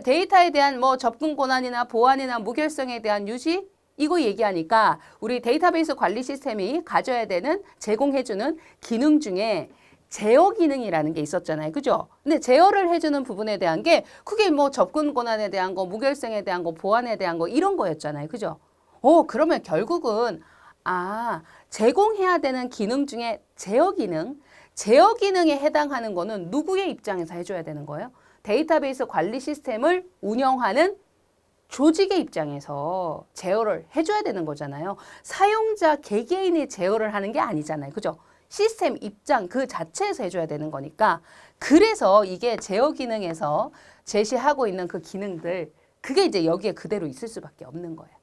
데이터에 대한 뭐 접근 권한이나 보안이나 무결성에 대한 유지 이거 얘기하니까 우리 데이터베이스 관리 시스템이 가져야 되는 제공해주는 기능 중에 제어 기능이라는 게 있었잖아요. 그죠? 근데 제어를 해주는 부분에 대한 게 그게 뭐 접근 권한에 대한 거, 무결성에 대한 거, 보안에 대한 거 이런 거였잖아요. 그죠? 그러면 결국은 제공해야 되는 기능 중에 제어 기능에 해당하는 거는 누구의 입장에서 해줘야 되는 거예요? 데이터베이스 관리 시스템을 운영하는 조직의 입장에서 제어를 해줘야 되는 거잖아요. 사용자 개개인이 제어를 하는 게 아니잖아요. 그죠? 시스템 입장 그 자체에서 해줘야 되는 거니까 그래서 이게 제어 기능에서 제시하고 있는 그 기능들 그게 이제 여기에 그대로 있을 수밖에 없는 거예요.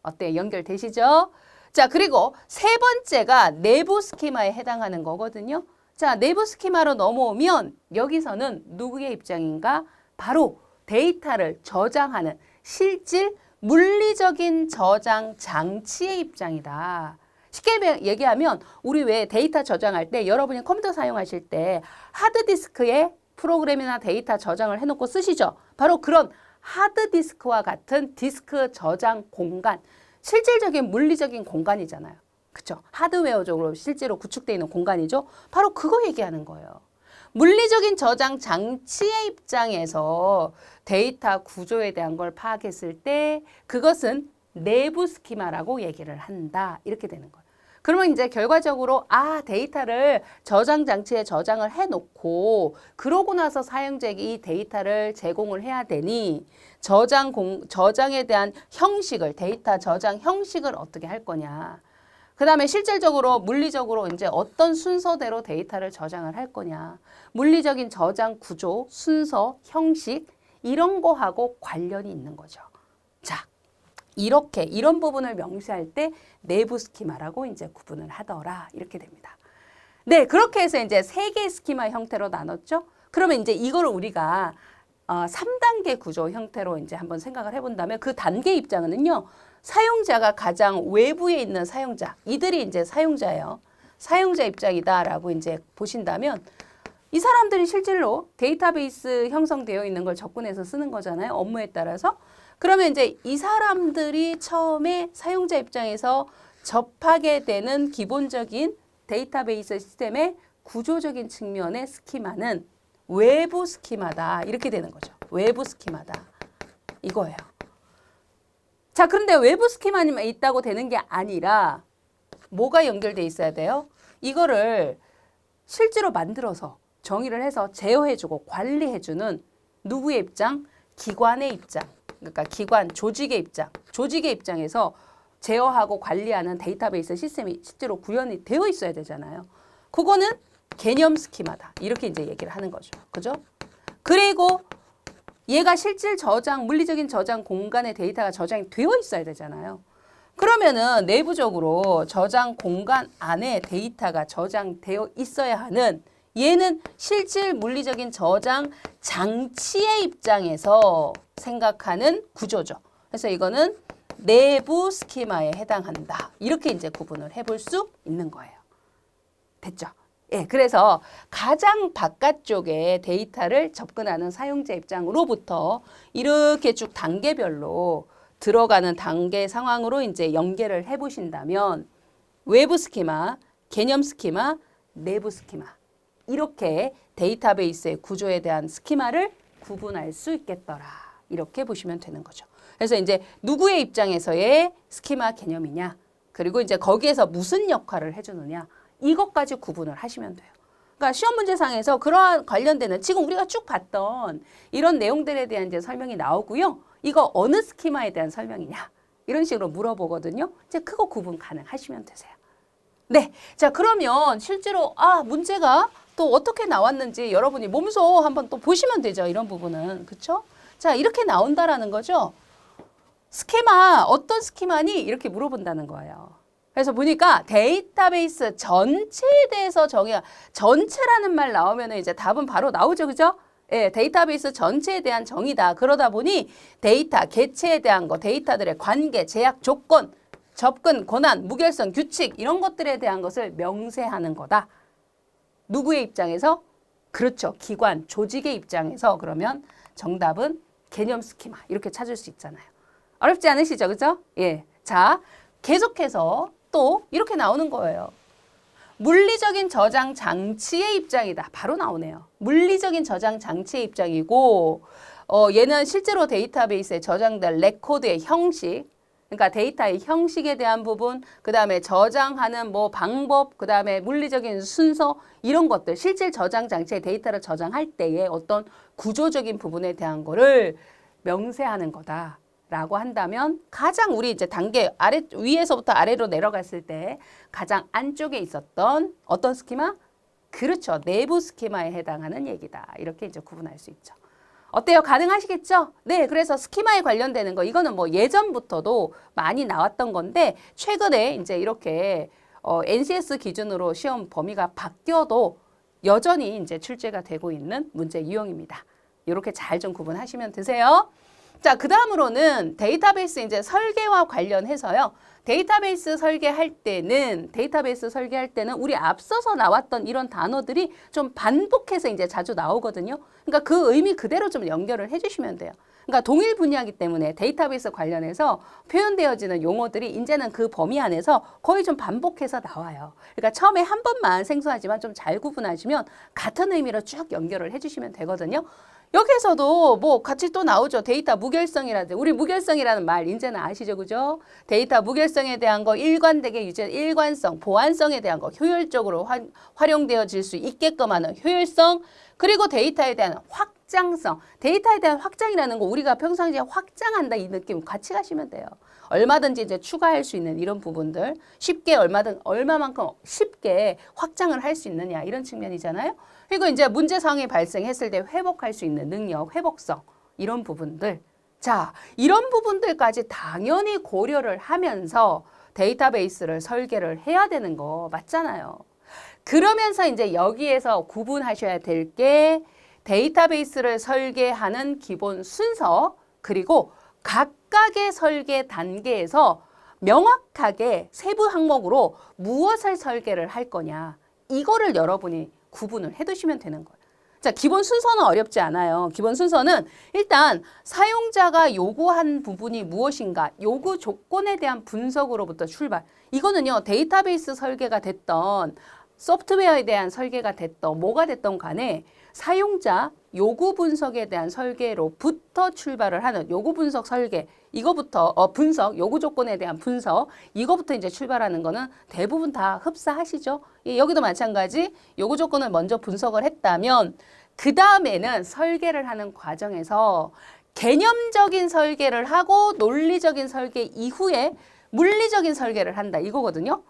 어때요? 연결되시죠? 자, 그리고 세 번째가 내부 스키마에 해당하는 거거든요. 자, 내부 스키마로 넘어오면 여기서는 누구의 입장인가? 바로 데이터를 저장하는 실질 물리적인 저장 장치의 입장이다. 쉽게 얘기하면 우리 왜 데이터 저장할 때 여러분이 컴퓨터 사용하실 때 하드디스크에 프로그램이나 데이터 저장을 해놓고 쓰시죠. 바로 그런 하드디스크와 같은 디스크 저장 공간, 실질적인 물리적인 공간이잖아요. 그렇죠? 하드웨어적으로 실제로 구축되어 있는 공간이죠. 바로 그거 얘기하는 거예요. 물리적인 저장 장치의 입장에서 데이터 구조에 대한 걸 파악했을 때 그것은 내부 스키마라고 얘기를 한다. 이렇게 되는 거예요. 그러면 이제 결과적으로 데이터를 저장 장치에 저장을 해놓고 그러고 나서 사용자에게 이 데이터를 제공을 해야 되니 저장에 대한 형식을 데이터 저장 형식을 어떻게 할 거냐. 그 다음에 실질적으로 물리적으로 이제 어떤 순서대로 데이터를 저장을 할 거냐. 물리적인 저장 구조, 순서, 형식 이런 거하고 관련이 있는 거죠. 자, 이런 부분을 명시할 때 내부 스키마라고 이제 구분을 하더라. 이렇게 됩니다. 네, 그렇게 해서 이제 3개의 스키마 형태로 나눴죠. 그러면 이제 이거를 우리가 3단계 구조 형태로 이제 한번 생각을 해본다면 그 단계 입장은요. 사용자가 가장 외부에 있는 사용자, 이들이 이제 사용자예요. 사용자 입장이다라고 이제 보신다면 이 사람들이 실질로 데이터베이스 형성되어 있는 걸 접근해서 쓰는 거잖아요. 업무에 따라서. 그러면 이제 이 사람들이 처음에 사용자 입장에서 접하게 되는 기본적인 데이터베이스 시스템의 구조적인 측면의 스키마는 외부 스키마다. 이렇게 되는 거죠. 외부 스키마다. 이거예요. 자, 그런데 외부 스키마만 있다고 되는 게 아니라 뭐가 연결돼 있어야 돼요? 이거를 실제로 만들어서 정의를 해서 제어해주고 관리해주는 누구의 입장? 기관의 입장. 그러니까 기관, 조직의 입장. 조직의 입장에서 제어하고 관리하는 데이터베이스 시스템이 실제로 구현이 되어 있어야 되잖아요. 그거는 개념 스키마다. 이렇게 이제 얘기를 하는 거죠. 그죠? 그리고 얘가 실질 저장, 물리적인 저장 공간에 데이터가 저장이 되어 있어야 되잖아요. 그러면은 내부적으로 저장 공간 안에 데이터가 저장되어 있어야 하는 얘는 실질 물리적인 저장 장치의 입장에서 생각하는 구조죠. 그래서 이거는 내부 스키마에 해당한다. 이렇게 이제 구분을 해볼 수 있는 거예요. 됐죠? 예, 그래서 가장 바깥쪽에 데이터를 접근하는 사용자 입장으로부터 이렇게 쭉 단계별로 들어가는 단계 상황으로 이제 연계를 해보신다면 외부 스키마, 개념 스키마, 내부 스키마 이렇게 데이터베이스의 구조에 대한 스키마를 구분할 수 있겠더라. 이렇게 보시면 되는 거죠. 그래서 이제 누구의 입장에서의 스키마 개념이냐, 그리고 이제 거기에서 무슨 역할을 해주느냐, 이것까지 구분을 하시면 돼요. 그러니까 시험 문제상에서 그러한 관련되는 지금 우리가 쭉 봤던 이런 내용들에 대한 이제 설명이 나오고요. 이거 어느 스키마에 대한 설명이냐, 이런 식으로 물어보거든요. 이제 그거 구분 가능하시면 되세요. 네, 자 그러면 실제로 문제가 또 어떻게 나왔는지 여러분이 몸소 한번 또 보시면 되죠. 이런 부분은. 그렇죠? 자, 이렇게 나온다라는 거죠. 스키마, 어떤 스키마니? 이렇게 물어본다는 거예요. 그래서 보니까 데이터베이스 전체에 대해서 전체라는 말 나오면 이제 답은 바로 나오죠. 그죠? 예, 데이터베이스 전체에 대한 정의다. 그러다 보니 데이터, 개체에 대한 거, 데이터들의 관계, 제약, 조건, 접근, 권한, 무결성, 규칙 이런 것들에 대한 것을 명세하는 거다. 누구의 입장에서? 그렇죠. 기관, 조직의 입장에서 그러면 정답은 개념 스키마 이렇게 찾을 수 있잖아요. 어렵지 않으시죠? 그죠? 예. 자, 계속해서 또 이렇게 나오는 거예요. 물리적인 저장 장치의 입장이다. 바로 나오네요. 물리적인 저장 장치의 입장이고 얘는 실제로 데이터베이스에 저장될 레코드의 형식, 그러니까 데이터의 형식에 대한 부분, 그 다음에 저장하는 뭐 방법, 그 다음에 물리적인 순서 이런 것들, 실질 저장 장치의 데이터를 저장할 때의 어떤 구조적인 부분에 대한 거를 명세하는 거다. 라고 한다면 가장 우리 이제 단계 위에서부터 아래로 내려갔을 때 가장 안쪽에 있었던 어떤 스키마? 그렇죠. 내부 스키마에 해당하는 얘기다. 이렇게 이제 구분할 수 있죠. 어때요? 가능하시겠죠? 네, 그래서 스키마에 관련되는 거 이거는 뭐 예전부터도 많이 나왔던 건데 최근에 이제 이렇게 NCS 기준으로 시험 범위가 바뀌어도 여전히 이제 출제가 되고 있는 문제 유형입니다. 이렇게 잘 좀 구분하시면 되세요. 자, 그 다음으로는 데이터베이스 이제 설계와 관련해서요. 데이터베이스 설계할 때는 우리 앞서서 나왔던 이런 단어들이 좀 반복해서 이제 자주 나오거든요. 그러니까 그 의미 그대로 좀 연결을 해주시면 돼요. 그러니까 동일 분야이기 때문에 데이터베이스 관련해서 표현되어지는 용어들이 이제는 그 범위 안에서 거의 좀 반복해서 나와요. 그러니까 처음에 한 번만 생소하지만 좀 잘 구분하시면 같은 의미로 쭉 연결을 해주시면 되거든요. 여기에서도 뭐 같이 또 나오죠. 데이터 무결성이라든지. 우리 무결성이라는 말 이제는 아시죠? 그죠? 데이터 무결성에 대한 거 일관되게 유지하는 일관성, 보안성에 대한 거 효율적으로 활용되어질 수 있게끔 하는 효율성, 그리고 데이터에 대한 확장성. 데이터에 대한 확장이라는 거 우리가 평상시에 확장한다 이 느낌 같이 가시면 돼요. 얼마든지 이제 추가할 수 있는 이런 부분들 쉽게 얼마만큼 쉽게 확장을 할 수 있느냐 이런 측면이잖아요. 그리고 이제 문제 상황이 발생했을 때 회복할 수 있는 능력, 회복성 이런 부분들. 자, 이런 부분들까지 당연히 고려를 하면서 데이터베이스를 설계를 해야 되는 거 맞잖아요. 그러면서 이제 여기에서 구분하셔야 될 게 데이터베이스를 설계하는 기본 순서 그리고 각각의 설계 단계에서 명확하게 세부 항목으로 무엇을 설계를 할 거냐 이거를 여러분이 구분을 해두시면 되는 거예요. 자, 기본 순서는 어렵지 않아요. 기본 순서는 일단 사용자가 요구한 부분이 무엇인가 요구 조건에 대한 분석으로부터 출발. 이거는요 데이터베이스 설계가 됐던 소프트웨어에 대한 설계가 됐던 뭐가 됐던 간에 사용자 요구 분석에 대한 설계로부터 출발을 하는 요구 분석 설계 이거부터 분석 요구 조건에 대한 분석 이거부터 이제 출발하는 거는 대부분 다 흡사하시죠. 예, 여기도 마찬가지 요구 조건을 먼저 분석을 했다면 그 다음에는 설계를 하는 과정에서 개념적인 설계를 하고 논리적인 설계 이후에 물리적인 설계를 한다 이거거든요.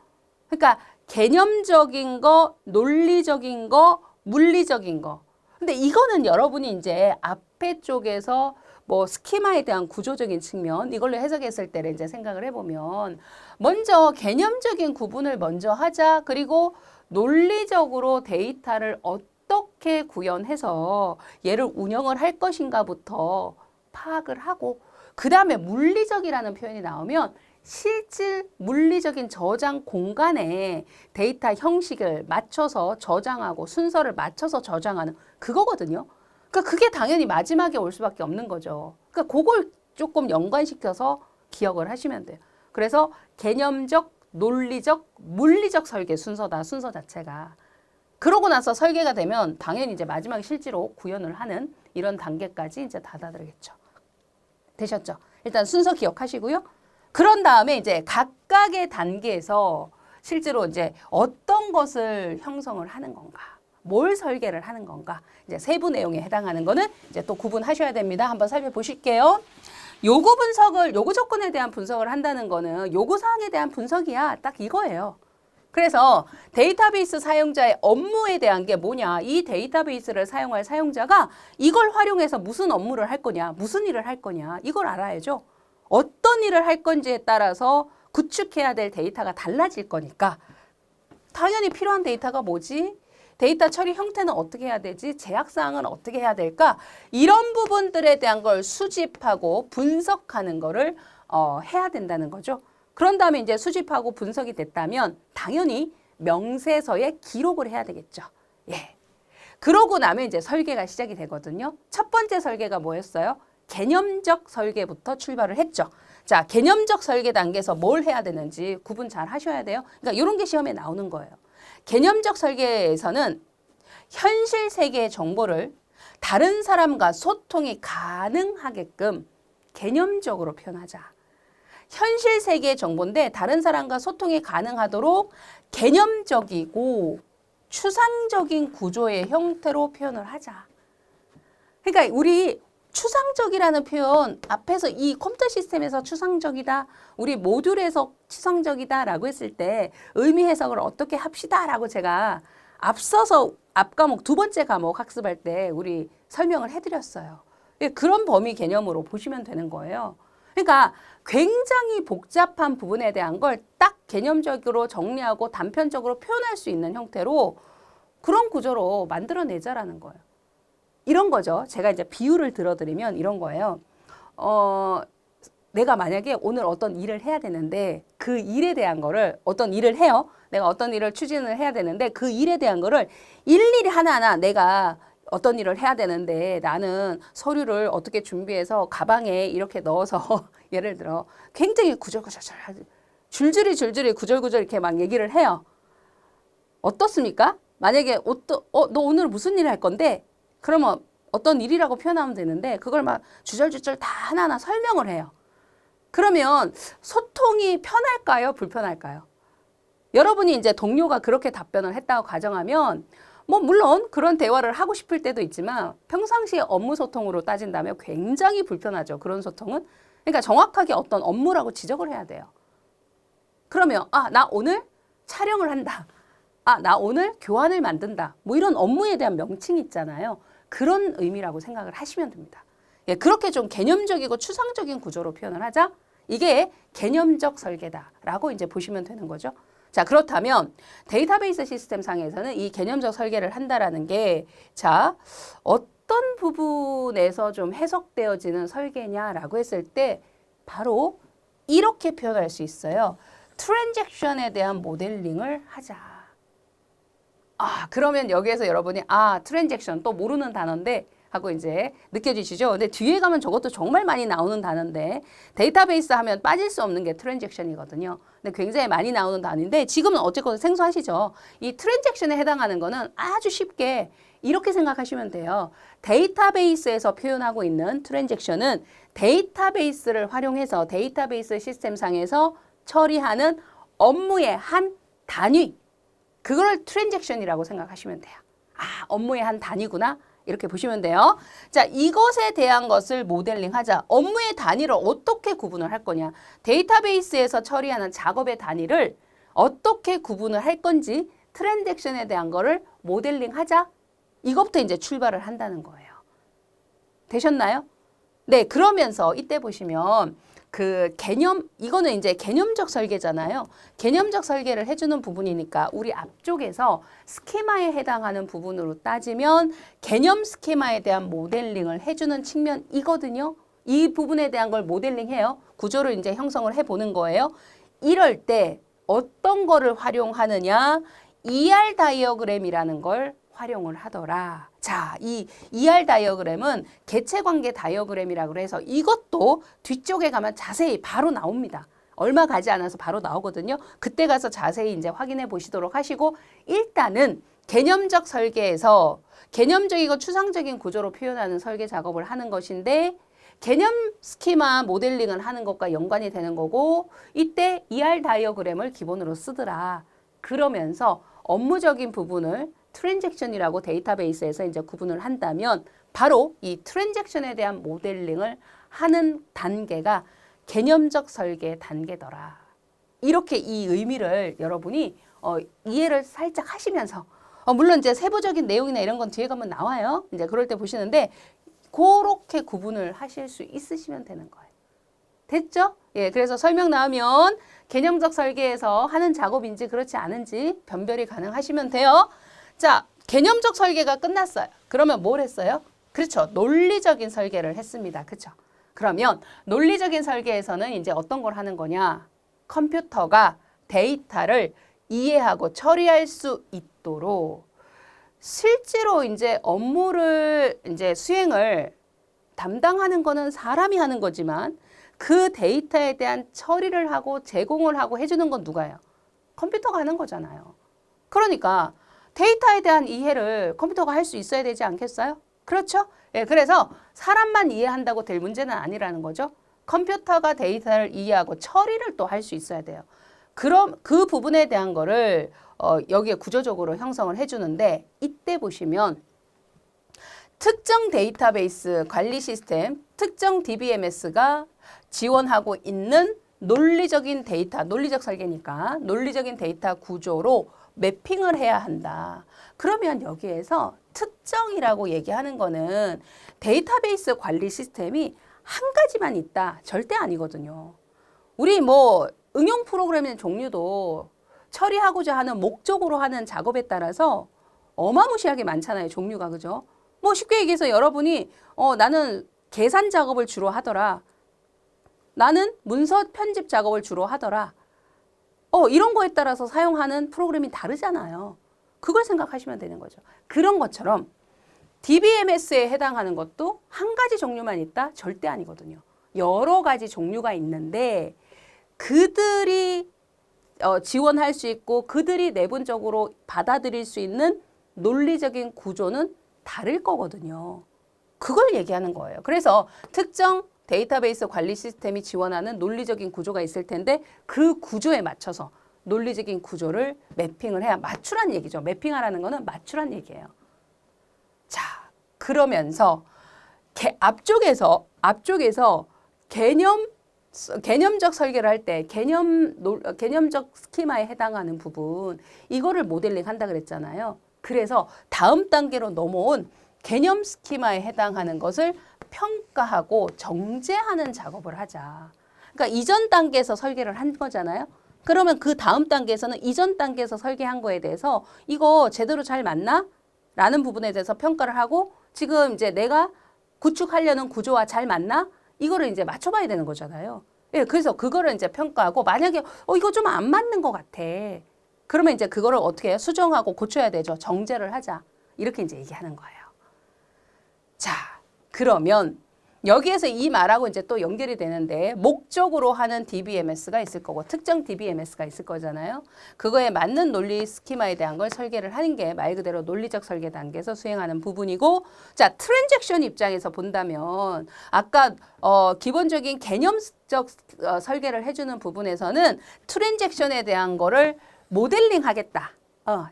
그러니까 개념적인 거, 논리적인 거, 물리적인 거. 근데 이거는 여러분이 이제 앞에 쪽에서 뭐 스키마에 대한 구조적인 측면 이걸로 해석했을 때를 이제 생각을 해보면 먼저 개념적인 구분을 먼저 하자. 그리고 논리적으로 데이터를 어떻게 구현해서 얘를 운영을 할 것인가부터 파악을 하고 그 다음에 물리적이라는 표현이 나오면 실질 물리적인 저장 공간에 데이터 형식을 맞춰서 저장하고 순서를 맞춰서 저장하는 그거거든요. 그러니까 그게 당연히 마지막에 올 수밖에 없는 거죠. 그러니까 그걸 조금 연관시켜서 기억을 하시면 돼요. 그래서 개념적, 논리적, 물리적 설계 순서다. 순서 자체가. 그러고 나서 설계가 되면 당연히 이제 마지막에 실제로 구현을 하는 이런 단계까지 이제 다다르겠죠. 되셨죠? 일단 순서 기억하시고요. 그런 다음에 이제 각각의 단계에서 실제로 이제 어떤 것을 형성을 하는 건가, 뭘 설계를 하는 건가, 이제 세부 내용에 해당하는 거는 이제 또 구분하셔야 됩니다. 한번 살펴보실게요. 요구 분석을, 요구 조건에 대한 분석을 한다는 거는 요구 사항에 대한 분석이야. 딱 이거예요. 그래서 데이터베이스 사용자의 업무에 대한 게 뭐냐, 이 데이터베이스를 사용할 사용자가 이걸 활용해서 무슨 업무를 할 거냐, 무슨 일을 할 거냐, 이걸 알아야죠. 어떤 일을 할 건지에 따라서 구축해야 될 데이터가 달라질 거니까 당연히 필요한 데이터가 뭐지? 데이터 처리 형태는 어떻게 해야 되지? 제약사항은 어떻게 해야 될까? 이런 부분들에 대한 걸 수집하고 분석하는 거를 해야 된다는 거죠. 그런 다음에 이제 수집하고 분석이 됐다면 당연히 명세서에 기록을 해야 되겠죠. 예. 그러고 나면 이제 설계가 시작이 되거든요. 첫 번째 설계가 뭐였어요? 개념적 설계부터 출발을 했죠. 자, 개념적 설계 단계에서 뭘 해야 되는지 구분 잘 하셔야 돼요. 그러니까 이런 게 시험에 나오는 거예요. 개념적 설계에서는 현실 세계의 정보를 다른 사람과 소통이 가능하게끔 개념적으로 표현하자. 현실 세계의 정보인데 다른 사람과 소통이 가능하도록 개념적이고 추상적인 구조의 형태로 표현을 하자. 그러니까 우리 추상적이라는 표현 앞에서 이 컴퓨터 시스템에서 추상적이다, 우리 모듈에서 추상적이다라고 했을 때 의미 해석을 어떻게 합시다라고 제가 앞서서 앞 과목 두 번째 과목 학습할 때 우리 설명을 해드렸어요. 그런 범위 개념으로 보시면 되는 거예요. 그러니까 굉장히 복잡한 부분에 대한 걸 딱 개념적으로 정리하고 단편적으로 표현할 수 있는 형태로 그런 구조로 만들어내자라는 거예요. 이런 거죠. 제가 이제 비유를 들어드리면 이런 거예요. 내가 만약에 오늘 어떤 일을 해야 되는데 그 일에 대한 거를 어떤 일을 해요. 내가 어떤 일을 추진을 해야 되는데 그 일에 대한 거를 일일이 하나하나 내가 어떤 일을 해야 되는데 나는 서류를 어떻게 준비해서 가방에 이렇게 넣어서 예를 들어 굉장히 구절구절 줄줄이 구절구절 이렇게 막 얘기를 해요. 어떻습니까? 만약에 너 오늘 무슨 일을 할 건데? 그러면 어떤 일이라고 표현하면 되는데 그걸 막 주절주절 다 하나하나 설명을 해요. 그러면 소통이 편할까요? 불편할까요? 여러분이 이제 동료가 그렇게 답변을 했다고 가정하면 뭐 물론 그런 대화를 하고 싶을 때도 있지만 평상시에 업무 소통으로 따진다면 굉장히 불편하죠. 그런 소통은. 그러니까 정확하게 어떤 업무라고 지적을 해야 돼요. 그러면 나 오늘 촬영을 한다. 나 오늘 교환을 만든다. 뭐 이런 업무에 대한 명칭이 있잖아요. 그런 의미라고 생각을 하시면 됩니다. 예, 그렇게 좀 개념적이고 추상적인 구조로 표현을 하자. 이게 개념적 설계다라고 이제 보시면 되는 거죠. 자, 그렇다면 데이터베이스 시스템 상에서는 이 개념적 설계를 한다라는 게 자, 어떤 부분에서 좀 해석되어지는 설계냐라고 했을 때 바로 이렇게 표현할 수 있어요. 트랜잭션에 대한 모델링을 하자. 그러면 여기에서 여러분이 트랜잭션 또 모르는 단어인데 하고 이제 느껴지시죠? 근데 뒤에 가면 저것도 정말 많이 나오는 단어인데 데이터베이스 하면 빠질 수 없는 게 트랜잭션이거든요. 근데 굉장히 많이 나오는 단어인데 지금은 어쨌건 생소하시죠? 이 트랜잭션에 해당하는 거는 아주 쉽게 이렇게 생각하시면 돼요. 데이터베이스에서 표현하고 있는 트랜잭션은 데이터베이스를 활용해서 데이터베이스 시스템상에서 처리하는 업무의 한 단위. 그걸 트랜잭션이라고 생각하시면 돼요. 업무의 한 단위구나. 이렇게 보시면 돼요. 자, 이것에 대한 것을 모델링 하자. 업무의 단위를 어떻게 구분을 할 거냐. 데이터베이스에서 처리하는 작업의 단위를 어떻게 구분을 할 건지 트랜잭션에 대한 거를 모델링 하자. 이것부터 이제 출발을 한다는 거예요. 되셨나요? 네, 그러면서 이때 보시면 그 이거는 이제 개념적 설계잖아요. 개념적 설계를 해주는 부분이니까 우리 앞쪽에서 스키마에 해당하는 부분으로 따지면 개념 스키마에 대한 모델링을 해주는 측면이거든요. 이 부분에 대한 걸 모델링해요. 구조를 이제 형성을 해보는 거예요. 이럴 때 어떤 거를 활용하느냐? ER 다이어그램이라는 걸 활용을 하더라. 자, 이 ER 다이어그램은 개체관계 다이어그램이라고 해서 이것도 뒤쪽에 가면 자세히 바로 나옵니다. 얼마 가지 않아서 바로 나오거든요. 그때 가서 자세히 이제 확인해 보시도록 하시고 일단은 개념적 설계에서 개념적이고 추상적인 구조로 표현하는 설계 작업을 하는 것인데 개념 스키마 모델링을 하는 것과 연관이 되는 거고 이때 ER 다이어그램을 기본으로 쓰더라. 그러면서 업무적인 부분을 트랜잭션이라고 데이터베이스에서 이제 구분을 한다면 바로 이 트랜잭션에 대한 모델링을 하는 단계가 개념적 설계 단계더라. 이렇게 이 의미를 여러분이 이해를 살짝 하시면서 물론 이제 세부적인 내용이나 이런 건 뒤에 가면 나와요. 이제 그럴 때 보시는데 그렇게 구분을 하실 수 있으시면 되는 거예요. 됐죠? 예, 그래서 설명 나오면 개념적 설계에서 하는 작업인지 그렇지 않은지 변별이 가능하시면 돼요. 자, 개념적 설계가 끝났어요. 그러면 뭘 했어요? 그렇죠. 논리적인 설계를 했습니다. 그렇죠. 그러면 논리적인 설계에서는 이제 어떤 걸 하는 거냐? 컴퓨터가 데이터를 이해하고 처리할 수 있도록 실제로 이제 업무를 이제 수행을 담당하는 거는 사람이 하는 거지만 그 데이터에 대한 처리를 하고 제공을 하고 해주는 건 누가요? 컴퓨터가 하는 거잖아요. 그러니까 데이터에 대한 이해를 컴퓨터가 할 수 있어야 되지 않겠어요? 그렇죠? 예, 그래서 사람만 이해한다고 될 문제는 아니라는 거죠. 컴퓨터가 데이터를 이해하고 처리를 또 할 수 있어야 돼요. 그럼 그 부분에 대한 거를 여기에 구조적으로 형성을 해주는데 이때 보시면 특정 데이터베이스 관리 시스템, 특정 DBMS가 지원하고 있는 논리적인 데이터, 논리적 설계니까 논리적인 데이터 구조로 매핑을 해야 한다. 그러면 여기에서 특정이라고 얘기하는 거는 데이터베이스 관리 시스템이 한 가지만 있다. 절대 아니거든요. 우리 뭐 응용 프로그램의 종류도 처리하고자 하는 목적으로 하는 작업에 따라서 어마무시하게 많잖아요. 종류가. 그죠? 뭐 쉽게 얘기해서 여러분이 나는 계산 작업을 주로 하더라. 나는 문서 편집 작업을 주로 하더라. 이런 거에 따라서 사용하는 프로그램이 다르잖아요. 그걸 생각하시면 되는 거죠. 그런 것처럼 DBMS에 해당하는 것도 한 가지 종류만 있다? 절대 아니거든요. 여러 가지 종류가 있는데 그들이 지원할 수 있고 그들이 내분적으로 받아들일 수 있는 논리적인 구조는 다를 거거든요. 그걸 얘기하는 거예요. 그래서 특정 데이터베이스 관리 시스템이 지원하는 논리적인 구조가 있을 텐데 그 구조에 맞춰서 논리적인 구조를 매핑을 해야 맞추란 얘기죠. 매핑하라는 거는 맞추란 얘기예요. 자, 그러면서 앞쪽에서 개념적 설계를 할 때 개념적 스키마에 해당하는 부분 이거를 모델링 한다 그랬잖아요. 그래서 다음 단계로 넘어온 개념 스키마에 해당하는 것을 평가하고 정제하는 작업을 하자. 그러니까 이전 단계에서 설계를 한 거잖아요. 그러면 그 다음 단계에서는 이전 단계에서 설계한 거에 대해서 이거 제대로 잘 맞나? 라는 부분에 대해서 평가를 하고 지금 이제 내가 구축하려는 구조와 잘 맞나? 이거를 이제 맞춰봐야 되는 거잖아요. 예, 그래서 그거를 이제 평가하고 만약에 이거 좀 안 맞는 것 같아. 그러면 이제 그거를 어떻게 해요? 수정하고 고쳐야 되죠. 정제를 하자. 이렇게 이제 얘기하는 거예요. 자, 그러면 여기에서 이 말하고 이제 또 연결이 되는데 목적으로 하는 DBMS가 있을 거고 특정 DBMS가 있을 거잖아요. 그거에 맞는 논리 스키마에 대한 걸 설계를 하는 게 말 그대로 논리적 설계 단계에서 수행하는 부분이고 자, 트랜잭션 입장에서 본다면 아까 기본적인 개념적 설계를 해주는 부분에서는 트랜잭션에 대한 거를 모델링 하겠다.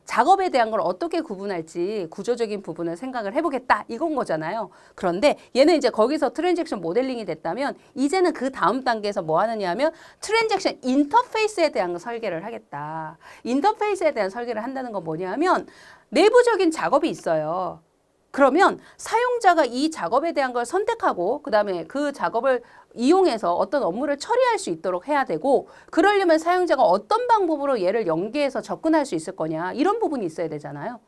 작업에 대한 걸 어떻게 구분할지 구조적인 부분을 생각을 해보겠다 이건 거잖아요. 그런데 얘는 이제 거기서 트랜잭션 모델링이 됐다면 이제는 그 다음 단계에서 뭐 하느냐 하면 트랜잭션 인터페이스에 대한 설계를 하겠다. 인터페이스에 대한 설계를 한다는 건 뭐냐 하면 내부적인 작업이 있어요. 그러면 사용자가 이 작업에 대한 걸 선택하고 그다음에 그 작업을 이용해서 어떤 업무를 처리할 수 있도록 해야 되고 그러려면 사용자가 어떤 방법으로 얘를 연계해서 접근할 수 있을 거냐 이런 부분이 있어야 되잖아요.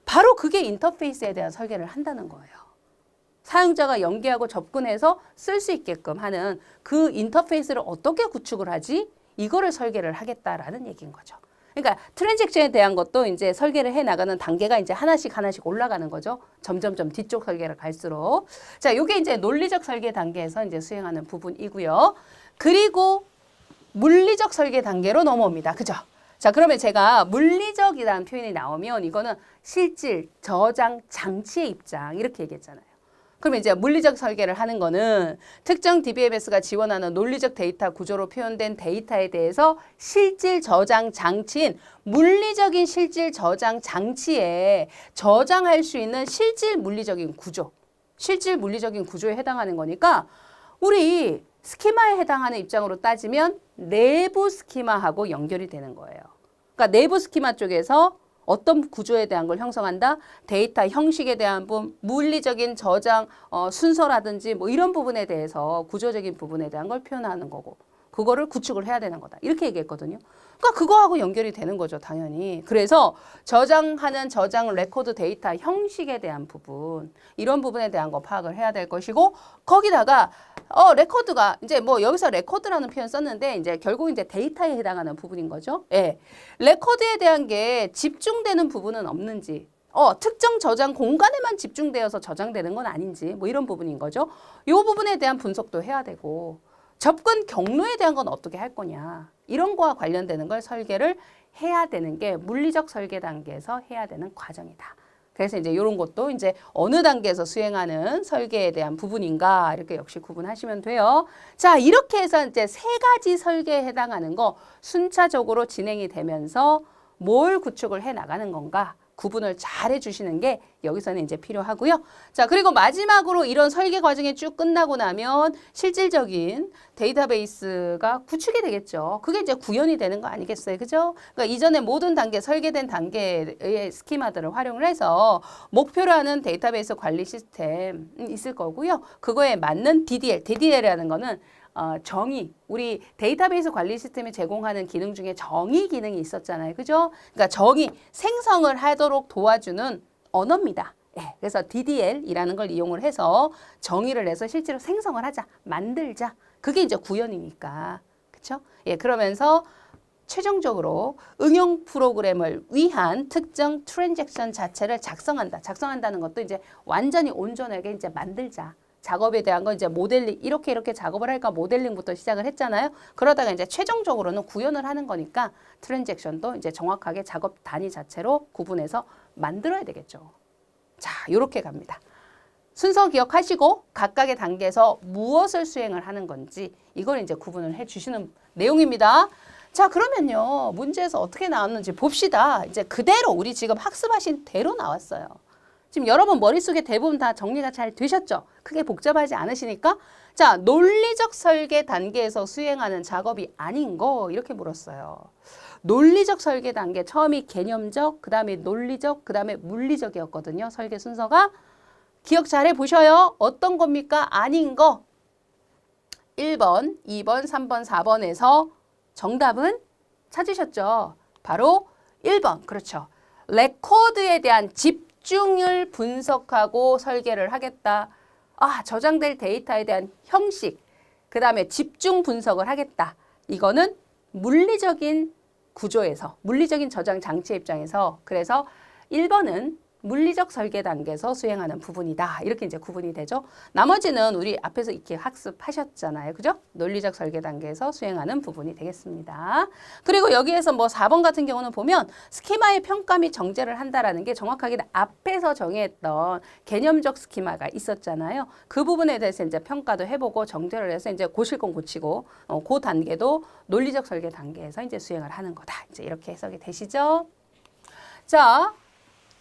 바로 그게 인터페이스에 대한 설계를 한다는 거예요. 사용자가 연계하고 접근해서 쓸 수 있게끔 하는 그 인터페이스를 어떻게 구축을 하지? 이거를 설계를 하겠다라는 얘기인 거죠. 그러니까 트랜잭션에 대한 것도 이제 설계를 해 나가는 단계가 이제 하나씩 올라가는 거죠. 점점점 뒤쪽 설계를 갈수록. 자, 요게 이제 논리적 설계 단계에서 이제 수행하는 부분이고요. 그리고 물리적 설계 단계로 넘어옵니다. 그죠? 자, 그러면 제가 물리적이라는 표현이 나오면 이거는 실질, 저장, 장치의 입장 이렇게 얘기했잖아요. 그러면 이제 물리적 설계를 하는 거는 특정 DBMS가 지원하는 논리적 데이터 구조로 표현된 데이터에 대해서 실질 저장 장치인 물리적인 실질 저장 장치에 저장할 수 있는 실질 물리적인 구조, 실질 물리적인 구조에 해당하는 거니까 우리 스키마에 해당하는 입장으로 따지면 내부 스키마하고 연결이 되는 거예요. 그러니까 내부 스키마 쪽에서 어떤 구조에 대한 걸 형성한다? 데이터 형식에 대한 부분, 물리적인 저장 순서라든지 뭐 이런 부분에 대해서 구조적인 부분에 대한 걸 표현하는 거고 그거를 구축을 해야 되는 거다. 이렇게 얘기했거든요. 그러니까 그거하고 연결이 되는 거죠, 당연히. 그래서 저장하는 저장 레코드 데이터 형식에 대한 부분, 이런 부분에 대한 거 파악을 해야 될 것이고 거기다가 레코드가 이제 뭐 여기서 레코드라는 표현 썼는데 이제 결국 이제 데이터에 해당하는 부분인 거죠. 예. 레코드에 대한 게 집중되는 부분은 없는지, 특정 저장 공간에만 집중되어서 저장되는 건 아닌지 뭐 이런 부분인 거죠. 이 부분에 대한 분석도 해야 되고 접근 경로에 대한 건 어떻게 할 거냐. 이런 거와 관련되는 걸 설계를 해야 되는 게 물리적 설계 단계에서 해야 되는 과정이다. 그래서 이제 이런 것도 이제 어느 단계에서 수행하는 설계에 대한 부분인가 이렇게 역시 구분하시면 돼요. 자, 이렇게 해서 이제 세 가지 설계에 해당하는 거 순차적으로 진행이 되면서 뭘 구축을 해 나가는 건가 구분을 잘 해주시는 게 여기서는 이제 필요하고요. 자, 그리고 마지막으로 이런 설계 과정이 쭉 끝나고 나면 실질적인 데이터베이스가 구축이 되겠죠. 그게 이제 구현이 되는 거 아니겠어요? 그죠? 그러니까 이전에 모든 단계, 설계된 단계의 스키마들을 활용을 해서 목표로 하는 데이터베이스 관리 시스템 있을 거고요. 그거에 맞는 DDL이라는 거는 정의, 우리 데이터베이스 관리 시스템이 제공하는 기능 중에 정의 기능이 있었잖아요. 그죠? 그러니까 정의, 생성을 하도록 도와주는 언어입니다. 예, 그래서 DDL이라는 걸 이용을 해서 정의를 내서 실제로 생성을 하자, 만들자. 그게 이제 구현이니까. 그렇죠? 예, 그러면서 최종적으로 응용 프로그램을 위한 특정 트랜잭션 자체를 작성한다. 작성한다는 것도 이제 완전히 온전하게 이제 만들자. 작업에 대한 건 이제 모델링, 이렇게 작업을 할까 모델링부터 시작을 했잖아요. 그러다가 이제 최종적으로는 구현을 하는 거니까 트랜잭션도 이제 정확하게 작업 단위 자체로 구분해서 만들어야 되겠죠. 자, 요렇게 갑니다. 순서 기억하시고 각각의 단계에서 무엇을 수행을 하는 건지 이걸 이제 구분을 해 주시는 내용입니다. 자, 그러면요. 문제에서 어떻게 나왔는지 봅시다. 이제 그대로 우리 지금 학습하신 대로 나왔어요. 지금 여러분 머릿속에 대부분 다 정리가 잘 되셨죠? 크게 복잡하지 않으시니까. 자, 논리적 설계 단계에서 수행하는 작업이 아닌 거 이렇게 물었어요. 논리적 설계 단계 처음이 개념적, 그 다음에 논리적, 그 다음에 물리적이었거든요. 설계 순서가. 기억 잘 해보셔요. 어떤 겁니까? 아닌 거. 1번, 2번, 3번, 4번에서 정답은 찾으셨죠? 바로 1번. 그렇죠. 레코드에 대한 집중을 분석하고 설계를 하겠다. 아, 저장될 데이터에 대한 형식, 그 다음에 집중 분석을 하겠다. 이거는 물리적인 구조에서, 물리적인 저장 장치 입장에서 그래서 1번은 물리적 설계 단계에서 수행하는 부분이다. 이렇게 이제 구분이 되죠. 나머지는 우리 앞에서 이렇게 학습하셨잖아요. 그죠? 논리적 설계 단계에서 수행하는 부분이 되겠습니다. 그리고 여기에서 뭐 4번 같은 경우는 보면 스키마의 평가 및 정제를 한다라는 게 정확하게 앞에서 정했던 개념적 스키마가 있었잖아요. 그 부분에 대해서 이제 평가도 해보고 정제를 해서 이제 고칠 건 고치고 그 단계도 논리적 설계 단계에서 이제 수행을 하는 거다. 이제 이렇게 해석이 되시죠? 자,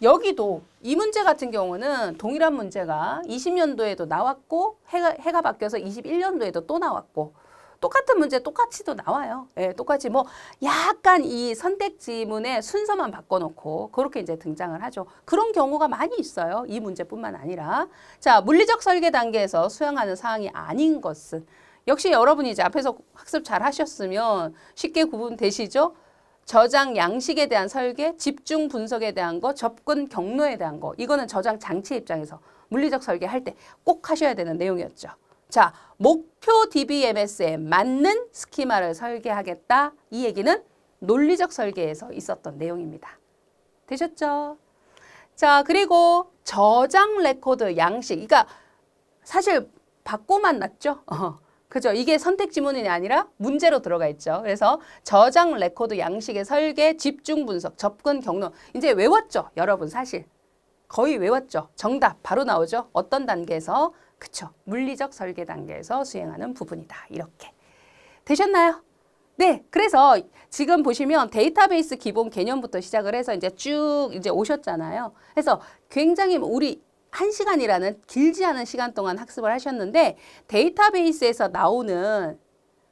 여기도 이 문제 같은 경우는 동일한 문제가 20년도에도 나왔고 해가 바뀌어서 21년도에도 또 나왔고 똑같은 문제 똑같이도 나와요. 예, 똑같이 뭐 약간 이 선택 지문의 순서만 바꿔놓고 그렇게 이제 등장을 하죠. 그런 경우가 많이 있어요. 이 문제뿐만 아니라. 자, 물리적 설계 단계에서 수행하는 사항이 아닌 것은 역시 여러분이 이제 앞에서 학습 잘 하셨으면 쉽게 구분되시죠? 저장 양식에 대한 설계, 집중 분석에 대한 거, 접근 경로에 대한 거. 이거는 저장 장치 입장에서 물리적 설계할 때 꼭 하셔야 되는 내용이었죠. 자, 목표 DBMS에 맞는 스키마를 설계하겠다. 이 얘기는 논리적 설계에서 있었던 내용입니다. 되셨죠? 자, 그리고 저장 레코드 양식. 그러니까 사실 받고만 났죠. 그죠? 이게 선택 지문이 아니라 문제로 들어가 있죠. 그래서 저장 레코드 양식의 설계, 집중 분석, 접근 경로. 이제 외웠죠? 여러분 사실. 거의 외웠죠? 정답 바로 나오죠? 어떤 단계에서? 그쵸? 물리적 설계 단계에서 수행하는 부분이다. 이렇게. 되셨나요? 네. 그래서 지금 보시면 데이터베이스 기본 개념부터 시작을 해서 이제 쭉 이제 오셨잖아요. 그래서 굉장히 우리 1시간이라는 길지 않은 시간 동안 학습을 하셨는데 데이터베이스에서 나오는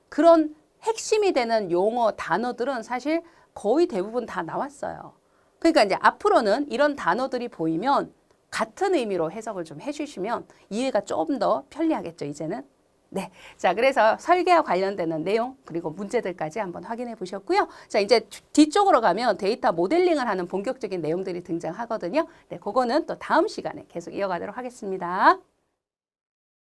그런 핵심이 되는 용어, 단어들은 사실 거의 대부분 다 나왔어요. 그러니까 이제 앞으로는 이런 단어들이 보이면 같은 의미로 해석을 좀 해주시면 이해가 좀 더 편리하겠죠, 이제는. 네. 자, 그래서 설계와 관련되는 내용 그리고 문제들까지 한번 확인해 보셨고요. 자, 이제 뒤쪽으로 가면 데이터 모델링을 하는 본격적인 내용들이 등장하거든요. 네, 그거는 또 다음 시간에 계속 이어가도록 하겠습니다.